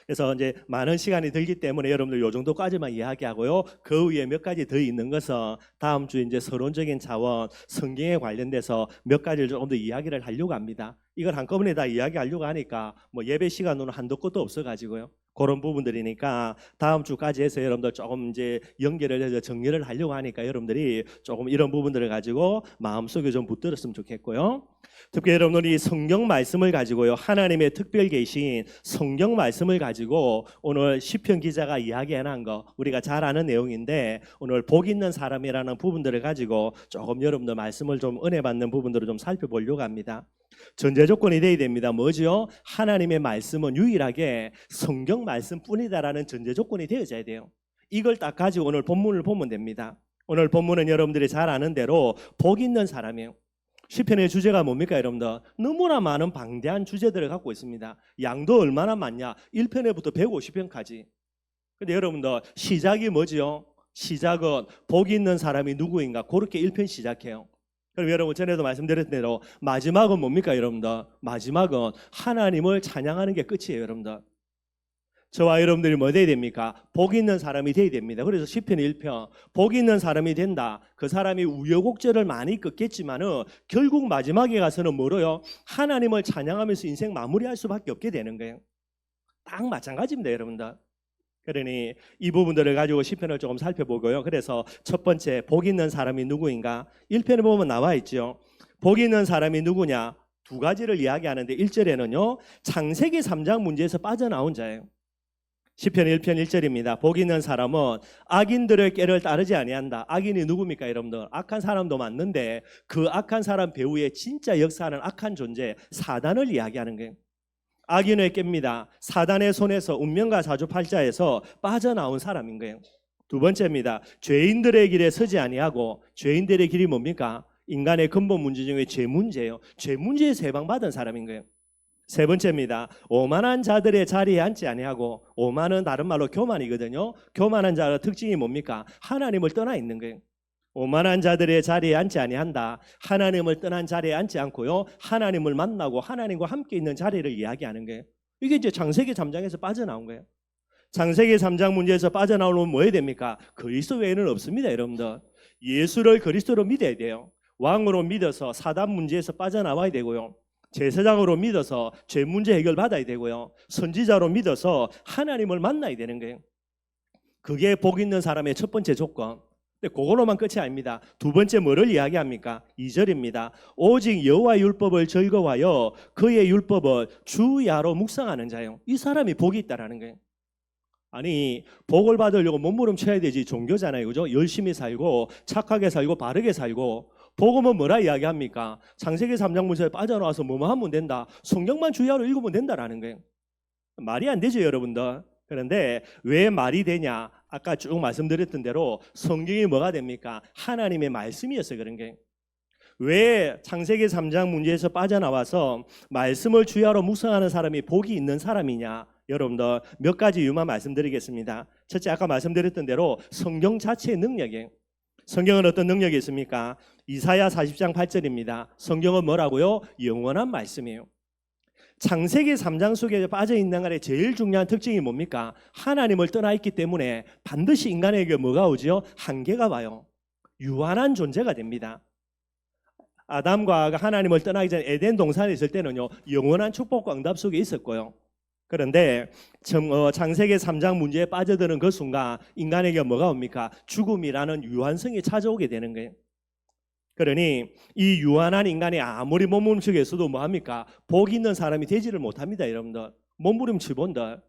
Speaker 1: 그래서 이제 많은 시간이 들기 때문에 여러분들 요 정도까지만 이야기하고요. 그 위에 몇 가지 더 있는 것은 다음 주에 이제 서론적인 차원, 성경에 관련돼서 몇 가지를 조금 더 이야기를 하려고 합니다. 이걸 한꺼번에 다 이야기하려고 하니까 뭐 예배 시간으로는 한도 끝도 없어가지고요. 그런 부분들이니까 다음 주까지 해서 여러분들 조금 이제 연결을 해서 정리를 하려고 하니까 여러분들이 조금 이런 부분들을 가지고 마음속에 좀 붙들었으면 좋겠고요. 특히 여러분들이 성경 말씀을 가지고요, 하나님의 특별 계신 성경 말씀을 가지고 오늘 시편 기자가 이야기해놓은 거 우리가 잘 아는 내용인데, 오늘 복 있는 사람이라는 부분들을 가지고 조금 여러분들 말씀을 좀 은혜 받는 부분들을 좀 살펴보려고 합니다. 전제 조건이 돼야 됩니다. 뭐죠? 하나님의 말씀은 유일하게 성경 말씀뿐이다라는 전제 조건이 되어져야 돼요. 이걸 딱 가지고 오늘 본문을 보면 됩니다. 오늘 본문은 여러분들이 잘 아는 대로 복 있는 사람이에요. 시편의 주제가 뭡니까 여러분들? 너무나 많은 방대한 주제들을 갖고 있습니다. 양도 얼마나 많냐? 1편에부터 150편까지. 근데 여러분들 시작이 뭐지요? 시작은 복 있는 사람이 누구인가? 그렇게 1편 시작해요. 그럼 여러분 전에도 말씀드렸던 대로 마지막은 뭡니까 여러분들? 마지막은 하나님을 찬양하는 게 끝이에요 여러분들. 저와 여러분들이 뭐 돼야 됩니까? 복 있는 사람이 돼야 됩니다. 그래서 시편 1편 복 있는 사람이 된다. 그 사람이 우여곡절을 많이 겪겠지만은 결국 마지막에 가서는 뭐로요? 하나님을 찬양하면서 인생 마무리할 수밖에 없게 되는 거예요. 딱 마찬가지입니다 여러분들. 그러니 이 부분들을 가지고 시편을 조금 살펴보고요. 그래서 첫 번째 복 있는 사람이 누구인가? 1편에 보면 나와 있죠. 복 있는 사람이 누구냐? 두 가지를 이야기하는데 1절에는요. 창세기 3장 문제에서 빠져나온 자예요. 시편 1편 1절입니다. 복 있는 사람은 악인들의 꾀를 따르지 아니한다. 악인이 누굽니까 여러분들? 악한 사람도 맞는데 그 악한 사람 배후에 진짜 역사하는 악한 존재 사단을 이야기하는 거예요. 악인의 꾀입니다. 사단의 손에서 운명과 사주팔자에서 빠져나온 사람인 거예요. 두 번째입니다. 죄인들의 길에 서지 아니하고, 죄인들의 길이 뭡니까? 인간의 근본 문제 중에 죄 문제예요. 죄 문제에서 해방받은 사람인 거예요. 세 번째입니다. 오만한 자들의 자리에 앉지 아니하고, 오만은 다른 말로 교만이거든요. 교만한 자의 특징이 뭡니까? 하나님을 떠나 있는 거예요. 오만한 자들의 자리에 앉지 아니한다. 하나님을 떠난 자리에 앉지 않고요, 하나님을 만나고 하나님과 함께 있는 자리를 이야기하는 거예요. 이게 이제 창세기 3장에서 빠져나온 거예요. 창세기 3장 문제에서 빠져나오면 뭐 해야 됩니까? 그리스도 외에는 없습니다 여러분들. 예수를 그리스도로 믿어야 돼요. 왕으로 믿어서 사단 문제에서 빠져나와야 되고요, 제사장으로 믿어서 죄 문제 해결 받아야 되고요, 선지자로 믿어서 하나님을 만나야 되는 거예요. 그게 복 있는 사람의 첫 번째 조건. 근데 그걸로만 끝이 아닙니다. 두 번째 뭐를 이야기합니까? 2절입니다. 오직 여호와의 율법을 즐거워하여 그의 율법을 주야로 묵상하는 자요. 이 사람이 복이 있다라는 거예요. 아니 복을 받으려고 몸부림쳐야 되지. 종교잖아요, 그죠? 열심히 살고 착하게 살고 바르게 살고. 복음은 뭐라 이야기합니까? 창세기 3장 문제에 빠져나와서 뭐만 하면 된다. 성경만 주야로 읽으면 된다라는 거예요. 말이 안 되죠 여러분들. 그런데 왜 말이 되냐? 아까 쭉 말씀드렸던 대로 성경이 뭐가 됩니까? 하나님의 말씀이어서 그런 게. 왜 창세기 3장 문제에서 빠져나와서 말씀을 주야로 묵상하는 사람이 복이 있는 사람이냐? 여러분들 몇 가지 이유만 말씀드리겠습니다. 첫째, 아까 말씀드렸던 대로 성경 자체의 능력이에요. 성경은 어떤 능력이 있습니까? 이사야 40장 8절입니다. 성경은 뭐라고요? 영원한 말씀이에요. 창세기 3장 속에 빠져있는 간에 제일 중요한 특징이 뭡니까? 하나님을 떠나 있기 때문에 반드시 인간에게 뭐가 오죠? 한계가 와요. 유한한 존재가 됩니다. 아담과 하와가 하나님을 떠나기 전에 에덴 동산에 있을 때는요, 영원한 축복과 응답 속에 있었고요. 그런데 창세기 3장 문제에 빠져드는 그 순간 인간에게 뭐가 옵니까? 죽음이라는 유한성이 찾아오게 되는 거예요. 그러니 이 유한한 인간이 아무리 몸부림치겠어도 뭐합니까? 복 있는 사람이 되지를 못합니다 여러분들. 몸부림치본들.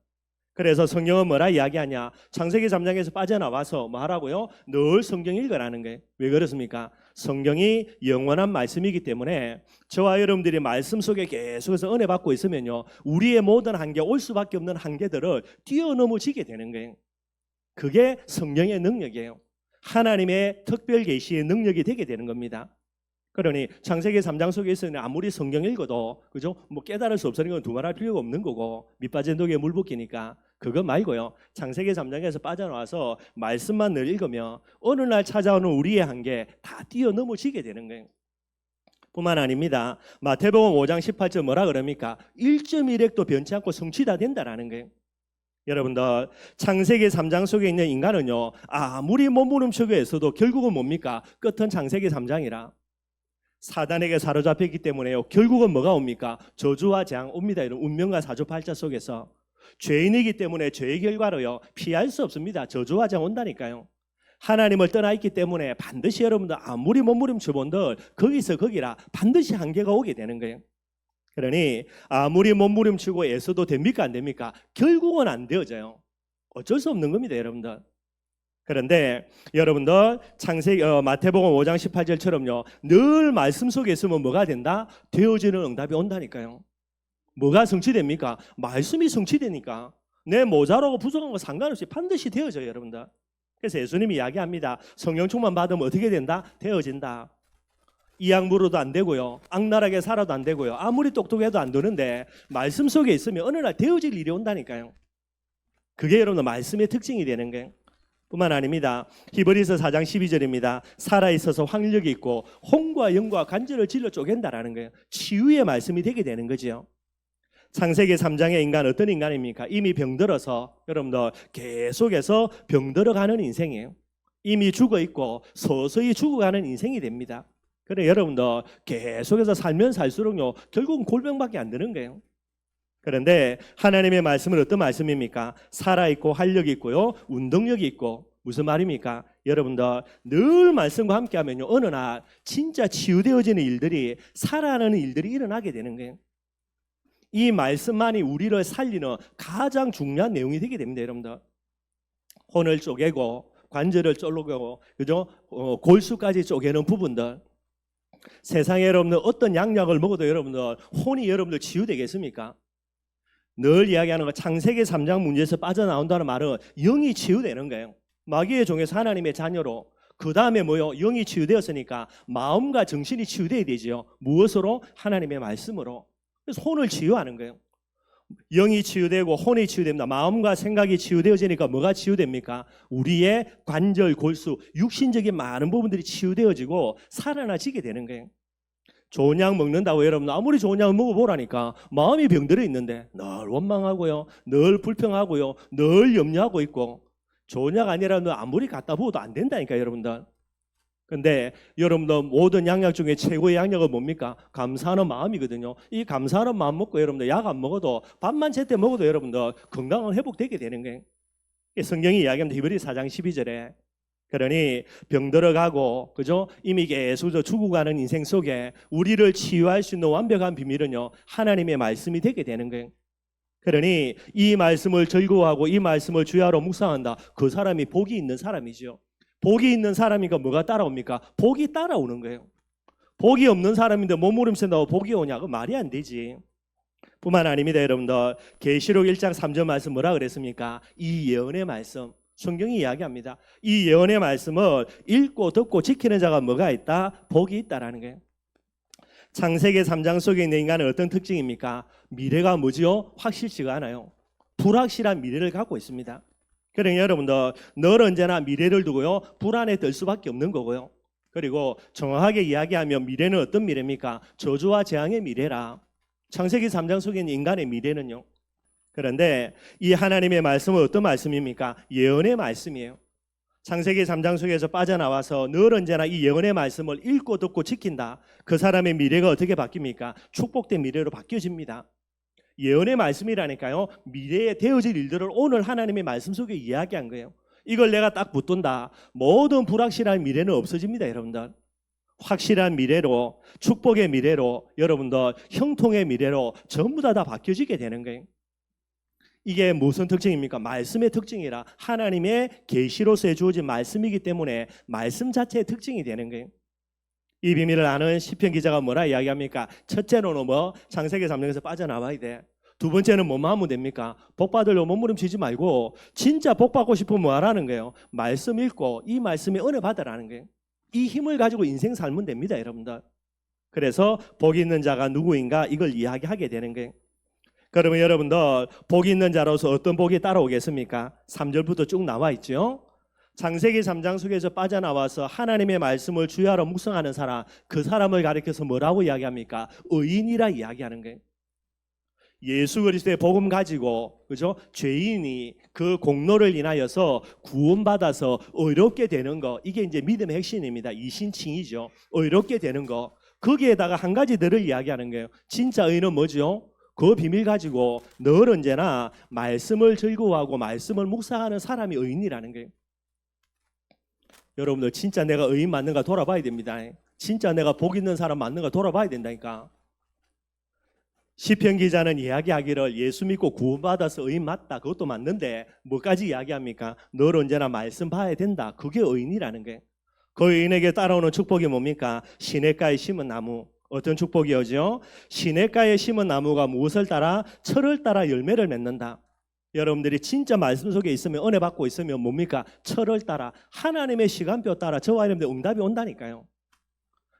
Speaker 1: 그래서 성경은 뭐라 이야기하냐? 창세기 3장에서 빠져나와서 뭐 하라고요? 늘 성경 읽으라는 거예요. 왜 그렇습니까? 성경이 영원한 말씀이기 때문에 저와 여러분들이 말씀 속에 계속해서 은혜 받고 있으면요, 우리의 모든 한계, 올 수밖에 없는 한계들을 뛰어넘어지게 되는 거예요. 그게 성경의 능력이에요. 하나님의 특별 계시의 능력이 되게 되는 겁니다. 그러니 창세기 3장 속에 있으면 아무리 성경 읽어도 그죠? 뭐 깨달을 수 없으니까 두말할 필요가 없는 거고, 밑빠진 독에 물 붓기니까 그거 말고요. 창세기 3장에서 빠져나와서 말씀만 늘 읽으면 어느 날 찾아오는 우리의 한계 다 뛰어넘어지게 되는 거예요. 뿐만 아닙니다. 마태복음 5장 18절 뭐라 그럽니까? 1.1획도 변치 않고 성취 다 된다라는 거예요. 여러분들 창세기 3장 속에 있는 인간은요, 아무리 몸부림치고 애써도 결국은 뭡니까? 끝은 창세기 3장이라 사단에게 사로잡혔기 때문에요. 결국은 뭐가 옵니까? 저주와 재앙 옵니다. 이런 운명과 사주팔자 속에서 죄인이기 때문에 죄의 결과로요 피할 수 없습니다. 저주와 재앙 온다니까요. 하나님을 떠나 있기 때문에 반드시 여러분들 아무리 몸부림쳐본들 거기서 거기라 반드시 한계가 오게 되는 거예요. 그러니 아무리 몸부림치고 애써도 됩니까 안 됩니까? 결국은 안 되어져요. 어쩔 수 없는 겁니다, 여러분들. 그런데 여러분들 창세기 마태복음 5장 18절처럼요 늘 말씀 속에 있으면 뭐가 된다? 되어지는 응답이 온다니까요. 뭐가 성취됩니까? 말씀이 성취되니까 내 모자라고 부족한 거 상관없이 반드시 되어져요, 여러분들. 그래서 예수님이 이야기합니다. 성령 충만 받으면 어떻게 된다? 되어진다. 이악 물어도 안 되고요. 악랄하게 살아도 안 되고요. 아무리 똑똑해도 안 되는데 말씀 속에 있으면 어느 날 되어질 일이 온다니까요. 그게 여러분들 말씀의 특징이 되는 거예요. 뿐만 아닙니다. 히브리서 4장 12절입니다. 살아있어서 확력이 있고 혼과 영과 관절을 질러 쪼갠다라는 거예요. 치유의 말씀이 되게 되는 거죠. 창세기 3장의 인간 어떤 인간입니까? 이미 병들어서 여러분들 계속해서 병들어가는 인생이에요. 이미 죽어있고 서서히 죽어가는 인생이 됩니다. 그래 여러분들 계속해서 살면 살수록요 결국은 골병밖에 안 되는 거예요. 그런데 하나님의 말씀은 어떤 말씀입니까? 살아있고 활력이 있고요 운동력이 있고 무슨 말입니까? 여러분들 늘 말씀과 함께하면요 어느 날 진짜 치유되어지는 일들이 살아나는 일들이 일어나게 되는 거예요. 이 말씀만이 우리를 살리는 가장 중요한 내용이 되게 됩니다, 여러분들. 혼을 쪼개고 관절을 쪼개고 그죠? 골수까지 쪼개는 부분들. 세상에 여러분들 어떤 양약을 먹어도 여러분들 혼이 여러분들 치유되겠습니까? 늘 이야기하는 거 창세기 3장 문제에서 빠져나온다는 말은 영이 치유되는 거예요. 마귀의 종에서 하나님의 자녀로 그 다음에 뭐요? 영이 치유되었으니까 마음과 정신이 치유되어야 되지요. 무엇으로? 하나님의 말씀으로. 그래서 혼을 치유하는 거예요. 영이 치유되고 혼이 치유됩니다. 마음과 생각이 치유되어지니까 뭐가 치유됩니까? 우리의 관절, 골수, 육신적인 많은 부분들이 치유되어지고 살아나지게 되는 거예요. 좋은 약 먹는다고 여러분 아무리 좋은 약을 먹어보라니까 마음이 병들어 있는데 늘 원망하고요. 늘 불평하고요. 늘 염려하고 있고 좋은 약 아니라 아무리 갖다 부어도 안 된다니까 여러분들. 근데 여러분들 모든 양약 중에 최고의 양약은 뭡니까? 감사하는 마음이거든요. 이 감사하는 마음 먹고 여러분들 약 안 먹어도 밥만 제때 먹어도 여러분들 건강은 회복되게 되는 거예요. 성경이 이야기합니다. 히브리서 4장 12절에 그러니 병들어가고 그죠? 이미 계속 죽어가는 인생 속에 우리를 치유할 수 있는 완벽한 비밀은요 하나님의 말씀이 되게 되는 거예요. 그러니 이 말씀을 즐거워하고 이 말씀을 주야로 묵상한다. 그 사람이 복이 있는 사람이죠. 복이 있는 사람이니까 뭐가 따라옵니까? 복이 따라오는 거예요. 복이 없는 사람인데 몸부림친다고 복이 오냐? 그 말이 안 되지. 뿐만 아닙니다, 여러분들. 계시록 1장 3절 말씀 뭐라 그랬습니까? 이 예언의 말씀. 성경이 이야기합니다. 이 예언의 말씀을 읽고 듣고 지키는 자가 뭐가 있다? 복이 있다라는 거예요. 창세기 3장 속에 있는 인간은 어떤 특징입니까? 미래가 뭐지요? 확실치가 않아요. 불확실한 미래를 갖고 있습니다. 그러니 여러분들 늘 언제나 미래를 두고요 불안에 들 수밖에 없는 거고요. 그리고 정확하게 이야기하면 미래는 어떤 미래입니까? 저주와 재앙의 미래라. 창세기 3장 속에 있는 인간의 미래는요. 그런데 이 하나님의 말씀은 어떤 말씀입니까? 예언의 말씀이에요. 창세기 3장 속에서 빠져나와서 늘 언제나 이 예언의 말씀을 읽고 듣고 지킨다. 그 사람의 미래가 어떻게 바뀝니까? 축복된 미래로 바뀌어집니다. 예언의 말씀이라니까요. 미래에 되어질 일들을 오늘 하나님의 말씀 속에 이야기한 거예요. 이걸 내가 딱 붙든다. 모든 불확실한 미래는 없어집니다, 여러분들. 확실한 미래로, 축복의 미래로, 여러분들 형통의 미래로 전부 다 바뀌어지게 되는 거예요. 이게 무슨 특징입니까? 말씀의 특징이라 하나님의 계시로서 주어진 말씀이기 때문에 말씀 자체의 특징이 되는 거예요. 이 비밀을 아는 시편 기자가 뭐라 이야기합니까? 첫째로는 창세기 3장에서 빠져나와야 돼. 두 번째는 뭐만 하면 됩니까? 복 받으려고 몸부림치지 말고 진짜 복 받고 싶으면 뭐 하라는 거예요? 말씀 읽고 이 말씀에 은혜 받으라는 거예요. 이 힘을 가지고 인생 살면 됩니다, 여러분들. 그래서 복 있는 자가 누구인가 이걸 이야기하게 되는 거예요. 그러면 여러분들 복 있는 자로서 어떤 복이 따라오겠습니까? 3절부터 쭉 나와 있죠. 창세기 3장 속에서 빠져나와서 하나님의 말씀을 주야로 묵상하는 사람, 그 사람을 가리켜서 뭐라고 이야기합니까? 의인이라 이야기하는 거예요. 예수 그리스도의 복음 가지고 그죠? 죄인이 그 공로를 인하여서 구원받아서 의롭게 되는 거, 이게 이제 믿음의 핵심입니다. 이신칭이죠. 의롭게 되는 거. 거기에다가 한 가지 더를 이야기하는 거예요. 진짜 의는 뭐죠? 그 비밀 가지고 늘 언제나 말씀을 즐거워하고 말씀을 묵상하는 사람이 의인이라는 거예요. 여러분들 진짜 내가 의인 맞는가 돌아봐야 됩니다. 진짜 내가 복 있는 사람 맞는가 돌아봐야 된다니까. 시편 기자는 이야기하기를 예수 믿고 구원받아서 의인 맞다. 그것도 맞는데 뭐까지 이야기합니까? 늘 언제나 말씀 봐야 된다. 그게 의인이라는 거예요. 그 의인에게 따라오는 축복이 뭡니까? 시냇가에 심은 나무. 어떤 축복이오죠? 시냇가에 심은 나무가 무엇을 따라? 철을 따라 열매를 맺는다. 여러분들이 진짜 말씀 속에 있으면, 은혜 받고 있으면 뭡니까? 철을 따라, 하나님의 시간표 따라 저와 여러분들 응답이 온다니까요.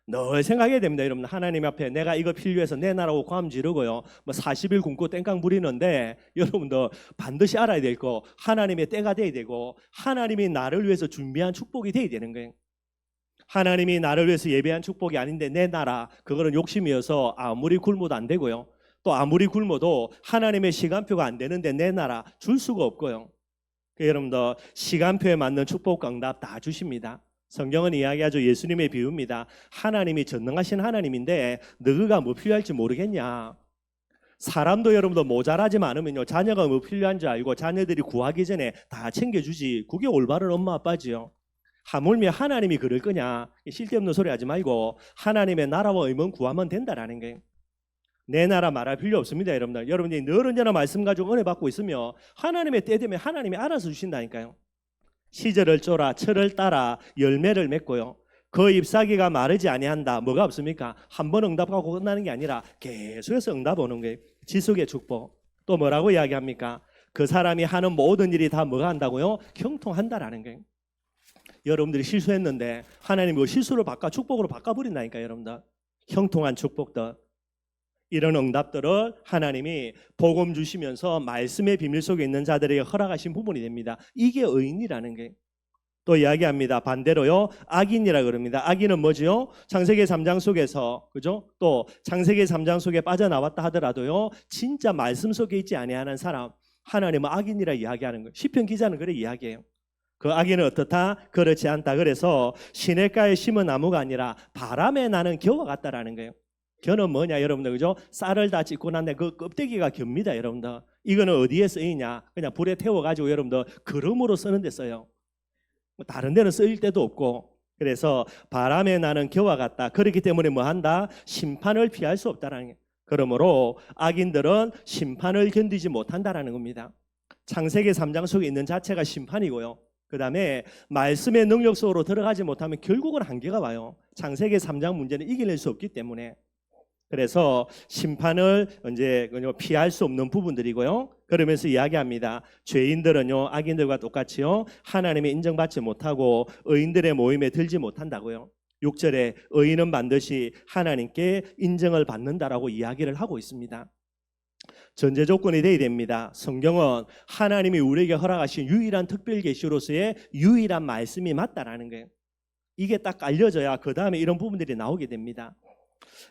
Speaker 1: 늘 생각해야 됩니다. 여러분, 하나님 앞에 내가 이거 필요해서 내놔라고 고함 지르고요, 뭐 40일 굶고 땡깡 부리는데, 여러분들 반드시 알아야 될 거, 하나님의 때가 돼야 되고 하나님이 나를 위해서 준비한 축복이 돼야 되는 거예요. 하나님이 나를 위해서 예배한 축복이 아닌데 내놔라, 그거는 욕심이어서 아무리 굶어도 안 되고요, 또 아무리 굶어도 하나님의 시간표가 안 되는데 내놔라, 줄 수가 없고요. 여러분들 시간표에 맞는 축복과 응답 다 주십니다. 성경은 이야기하죠. 예수님의 비유입니다. 하나님이 전능하신 하나님인데 너희가 뭐 필요할지 모르겠냐. 사람도 여러분들 모자라지만 않으면요, 자녀가 뭐 필요한 줄 알고 자녀들이 구하기 전에 다 챙겨주지. 그게 올바른 엄마 아빠지요. 하물며 하나님이 그럴 거냐. 쓸데없는 소리 하지 말고 하나님의 나라와 의문 구하면 된다라는 거예요. 내 나라 말할 필요 없습니다. 여러분들, 여러분들이 늘 언제나 말씀 가지고 은혜 받고 있으면 하나님의 때 되면 하나님이 알아서 주신다니까요. 시절을 쫄아 철을 따라 열매를 맺고요, 그 잎사귀가 마르지 아니한다. 뭐가 없습니까? 한 번 응답하고 끝나는 게 아니라 계속해서 응답 오는 거예요. 지속의 축복. 또 뭐라고 이야기합니까? 그 사람이 하는 모든 일이 다 뭐가 한다고요? 형통한다라는 거예요. 여러분들이 실수했는데 하나님이 그 실수를 바꿔 축복으로 바꿔버린다니까. 여러분들 형통한 축복들, 이런 응답들을 하나님이 복음 주시면서 말씀의 비밀 속에 있는 자들에게 허락하신 부분이 됩니다. 이게 의인이라는 게. 또 이야기합니다. 반대로요, 악인이라 그럽니다. 악인은 뭐지요? 창세기 3장 속에서, 그죠? 또 창세기 3장 속에 빠져나왔다 하더라도요, 진짜 말씀 속에 있지 아니하는 사람, 하나님은 악인이라 이야기하는 거예요. 시편 기자는 그래 이야기해요. 그 악인은 어떻다? 그렇지 않다. 그래서 시냇가에 심은 나무가 아니라 바람에 나는 겨와 같다라는 거예요. 겨는 뭐냐 여러분들, 그죠? 쌀을 다 찢고 난데 그 껍데기가 겹니다. 여러분들, 이거는 어디에 쓰이냐? 그냥 불에 태워가지고 여러분들 그릇으로 쓰는 데 써요. 다른 데는 쓰일 때도 없고. 그래서 바람에 나는 겨와 같다. 그렇기 때문에 뭐 한다? 심판을 피할 수 없다라는 거예요. 그러므로 악인들은 심판을 견디지 못한다라는 겁니다. 창세기 3장 속에 있는 자체가 심판이고요, 그 다음에 말씀의 능력 속으로 들어가지 못하면 결국은 한계가 와요. 창세기 3장 문제는 이겨낼 수 없기 때문에. 그래서 심판을 이제 피할 수 없는 부분들이고요. 그러면서 이야기합니다. 죄인들은요, 악인들과 똑같이요, 하나님의 인정받지 못하고 의인들의 모임에 들지 못한다고요. 6절에 의인은 반드시 하나님께 인정을 받는다라고 이야기를 하고 있습니다. 전제 조건이 돼야 됩니다. 성경은 하나님이 우리에게 허락하신 유일한 특별 계시로서의 유일한 말씀이 맞다라는 거예요. 이게 딱 알려져야 그 다음에 이런 부분들이 나오게 됩니다.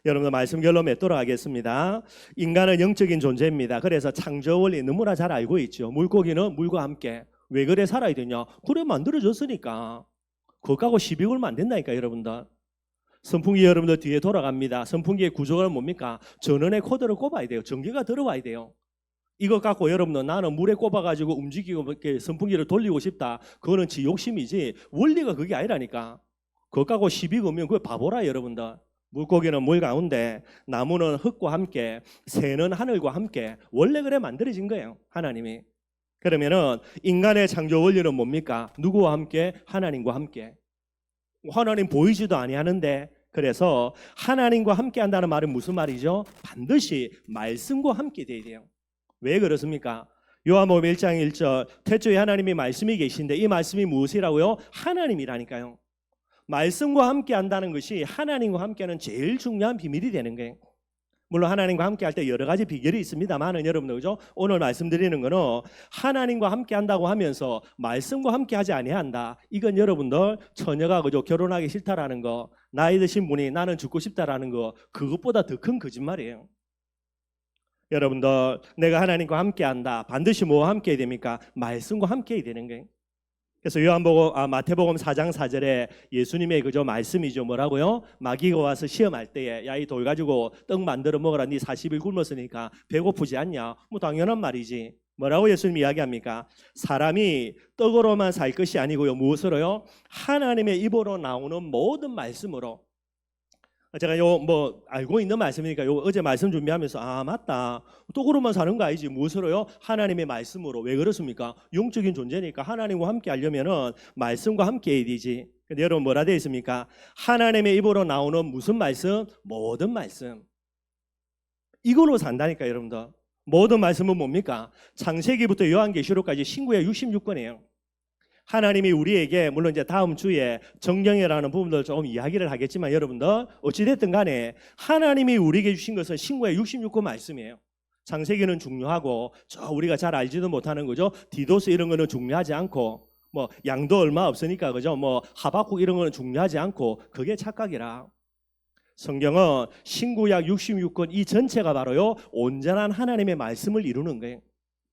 Speaker 1: 여러분들 말씀 결론 맺도록 하겠습니다. 인간은 영적인 존재입니다. 그래서 창조 원리 너무나 잘 알고 있죠. 물고기는 물과 함께. 왜 그래 살아야 되냐? 그래 만들어졌으니까. 그거하고 시비 걸면 안 된다니까. 여러분들, 선풍기 여러분들 뒤에 돌아갑니다. 선풍기의 구조가 뭡니까? 전원에 코드를 꼽아야 돼요. 전기가 들어와야 돼요. 이거 갖고 여러분들 나는 물에 꼽아가지고 움직이고 이렇게 선풍기를 돌리고 싶다, 그거는 지 욕심이지 원리가 그게 아니라니까. 그거 갖고 시비 걸면 그거 바보라. 여러분들, 물고기는 물 가운데, 나무는 흙과 함께, 새는 하늘과 함께. 원래 그래 만들어진 거예요, 하나님이. 그러면은 인간의 창조 원리는 뭡니까? 누구와 함께? 하나님과 함께. 하나님 보이지도 아니하는데, 그래서 하나님과 함께 한다는 말은 무슨 말이죠? 반드시 말씀과 함께 돼야 돼요. 왜 그렇습니까? 요한복음 1장 1절, 태초에 하나님이 말씀이 계신데 이 말씀이 무엇이라고요? 하나님이라니까요. 말씀과 함께 한다는 것이 하나님과 함께하는 제일 중요한 비밀이 되는 거예요. 물론 하나님과 함께 할 때 여러 가지 비결이 있습니다만은 여러분들, 그죠? 오늘 말씀드리는 거는 하나님과 함께 한다고 하면서 말씀과 함께 하지 아니한다. 이건 여러분들 처녀가, 그죠? 결혼하기 싫다라는 거, 나이 드신 분이 나는 죽고 싶다라는 거, 그것보다 더 큰 거짓말이에요. 여러분들 내가 하나님과 함께한다. 반드시 뭐와 함께해야 됩니까? 말씀과 함께해야 되는 거예요. 그래서 마태복음 4장 4절에 예수님의 그저 말씀이죠. 뭐라고요? 마귀가 와서 시험할 때에 야 이 돌 가지고 떡 만들어 먹어라. 네 40일 굶었으니까 배고프지 않냐? 뭐 당연한 말이지. 뭐라고 예수님이 이야기합니까? 사람이 떡으로만 살 것이 아니고요. 무엇으로요? 하나님의 입으로 나오는 모든 말씀으로. 제가 알고 있는 말씀이니까 어제 말씀 준비하면서 맞다. 떡으로만 사는 거 아니지. 무엇으로요? 하나님의 말씀으로. 왜 그렇습니까? 영적인 존재니까 하나님과 함께 하려면은 말씀과 함께 해야 되지. 근데 여러분 뭐라 되어 있습니까? 하나님의 입으로 나오는 무슨 말씀? 모든 말씀. 이걸로 산다니까 여러분들. 모든 말씀은 뭡니까? 창세기부터 요한계시록까지 신구약 66권이에요. 하나님이 우리에게 물론 이제 다음 주에 정령이라는 부분들 조금 이야기를 하겠지만 여러분들 어찌됐든 간에 하나님이 우리에게 주신 것은 신구약 66권 말씀이에요. 창세기는 중요하고 우리가 잘 알지도 못하는 거죠. 디도스 이런 거는 중요하지 않고 뭐 양도 얼마 없으니까 그죠. 뭐 하박국 이런 거는 중요하지 않고 그게 착각이라. 성경은 신구약 66권 이 전체가 바로요 온전한 하나님의 말씀을 이루는 거예요.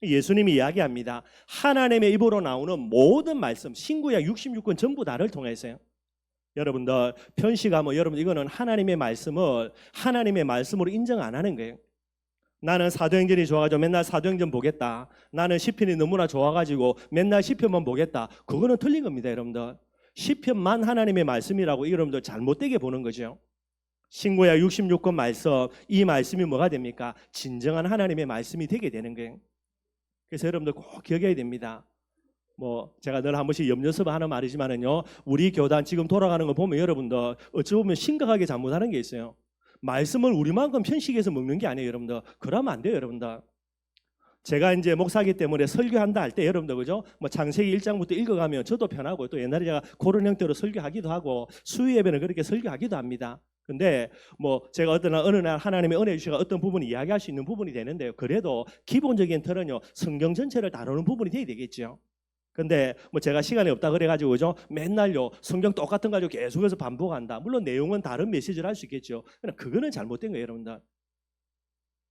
Speaker 1: 예수님이 이야기합니다. 하나님의 입으로 나오는 모든 말씀, 신구약 66권 전부 다를 통해서요. 여러분들 편식하면 여러분 이거는 하나님의 말씀으로 인정 안 하는 거예요. 나는 사도행전이 좋아가지고 맨날 사도행전 보겠다. 나는 시편이 너무나 좋아가지고 맨날 시편만 보겠다. 그거는 틀린 겁니다, 여러분들. 시편만 하나님의 말씀이라고 여러분들 잘못되게 보는 거죠. 신구약 66권 말씀, 이 말씀이 뭐가 됩니까? 진정한 하나님의 말씀이 되게 되는 거예요. 그래서 여러분들 꼭 기억해야 됩니다. 제가 늘 한 번씩 염려스러워 하는 말이지만은요, 우리 교단 지금 돌아가는 거 보면 여러분들 어찌 보면 심각하게 잘못하는 게 있어요. 말씀을 우리만큼 편식해서 먹는 게 아니에요, 여러분들. 그러면 안 돼요, 여러분들. 제가 이제 목사기 때문에 설교한다 할 때 여러분들 그죠? 창세기 1장부터 읽어가면 저도 편하고 또 옛날에 제가 그런 형태로 설교하기도 하고 수요 예배는 그렇게 설교하기도 합니다. 근데 제가 어느 날 하나님의 은혜 주시가 어떤 부분이 이야기할 수 있는 부분이 되는데요. 그래도 기본적인 틀은요 성경 전체를 다루는 부분이 돼야 되겠죠. 근데 제가 시간이 없다 그래가지고 그죠? 맨날요 성경 똑같은 거 가지고 계속해서 반복한다. 물론 내용은 다른 메시지를 할 수 있겠죠. 그러나 그거는 잘못된 거예요, 여러분들.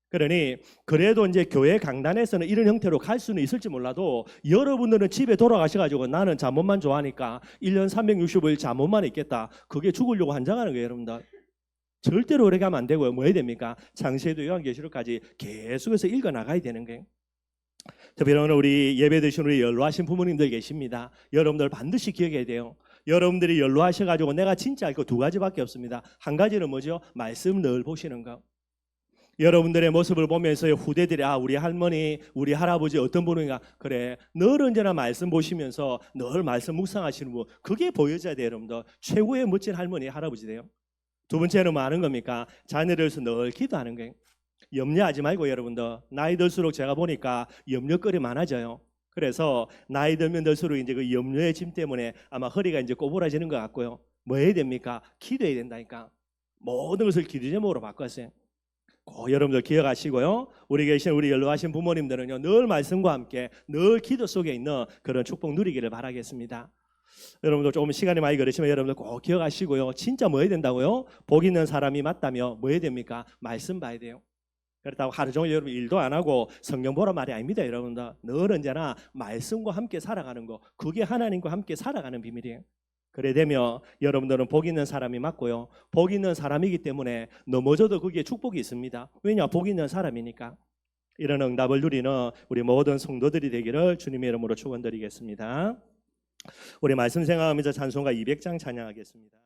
Speaker 1: 그러니 그래도 이제 교회 강단에서는 이런 형태로 갈 수는 있을지 몰라도 여러분들은 집에 돌아가셔가지고 나는 잠옷만 좋아하니까 1년 365일 잠옷만 입겠다. 그게 죽으려고 환장하는 거예요, 여러분들. 절대로 그렇게 하면 안 되고요. 뭐 해야 됩니까? 창세기도 요한계시록까지 계속해서 읽어나가야 되는 거예요. 특별히 우리 예배 드신 우리 연로하신 부모님들 계십니다. 여러분들 반드시 기억해야 돼요. 여러분들이 연로하셔가지고 내가 진짜 알 거 두 가지밖에 없습니다. 한 가지는 뭐죠? 말씀 늘 보시는 거. 여러분들의 모습을 보면서 후대들이 우리 할머니, 우리 할아버지 어떤 분인가 그래 늘 언제나 말씀 보시면서 늘 말씀 묵상하시는 분 그게 보여져야 돼요, 여러분들. 최고의 멋진 할머니, 할아버지 돼요. 두 번째는 뭐 하는 겁니까? 자녀를 위해서 늘 기도하는 거예요. 염려하지 말고 여러분들 나이 들수록 제가 보니까 염려거리 많아져요. 그래서 나이 들면 들수록 이제 그 염려의 짐 때문에 아마 허리가 이제 꼬부라지는 것 같고요. 뭐 해야 됩니까? 기도해야 된다니까. 모든 것을 기도 제목으로 바꿨어요. 여러분들 기억하시고요. 우리 계신 우리 연로하신 부모님들은요 늘 말씀과 함께 늘 기도 속에 있는 그런 축복 누리기를 바라겠습니다. 여러분들 조금 시간이 많이 걸리시면 여러분들 꼭 기억하시고요. 진짜 뭐 해야 된다고요? 복 있는 사람이 맞다며 뭐 해야 됩니까? 말씀 봐야 돼요. 그렇다고 하루 종일 여러분 일도 안 하고 성경 보란 말이 아닙니다, 여러분들. 늘 언제나 말씀과 함께 살아가는 거 그게 하나님과 함께 살아가는 비밀이에요. 그래 되면 여러분들은 복 있는 사람이 맞고요. 복 있는 사람이기 때문에 넘어져도 거기에 축복이 있습니다. 왜냐? 복 있는 사람이니까. 이런 응답을 누리는 우리 모든 성도들이 되기를 주님의 이름으로 축원드리겠습니다. 우리 말씀 생각하면서 찬송가 200장 찬양하겠습니다.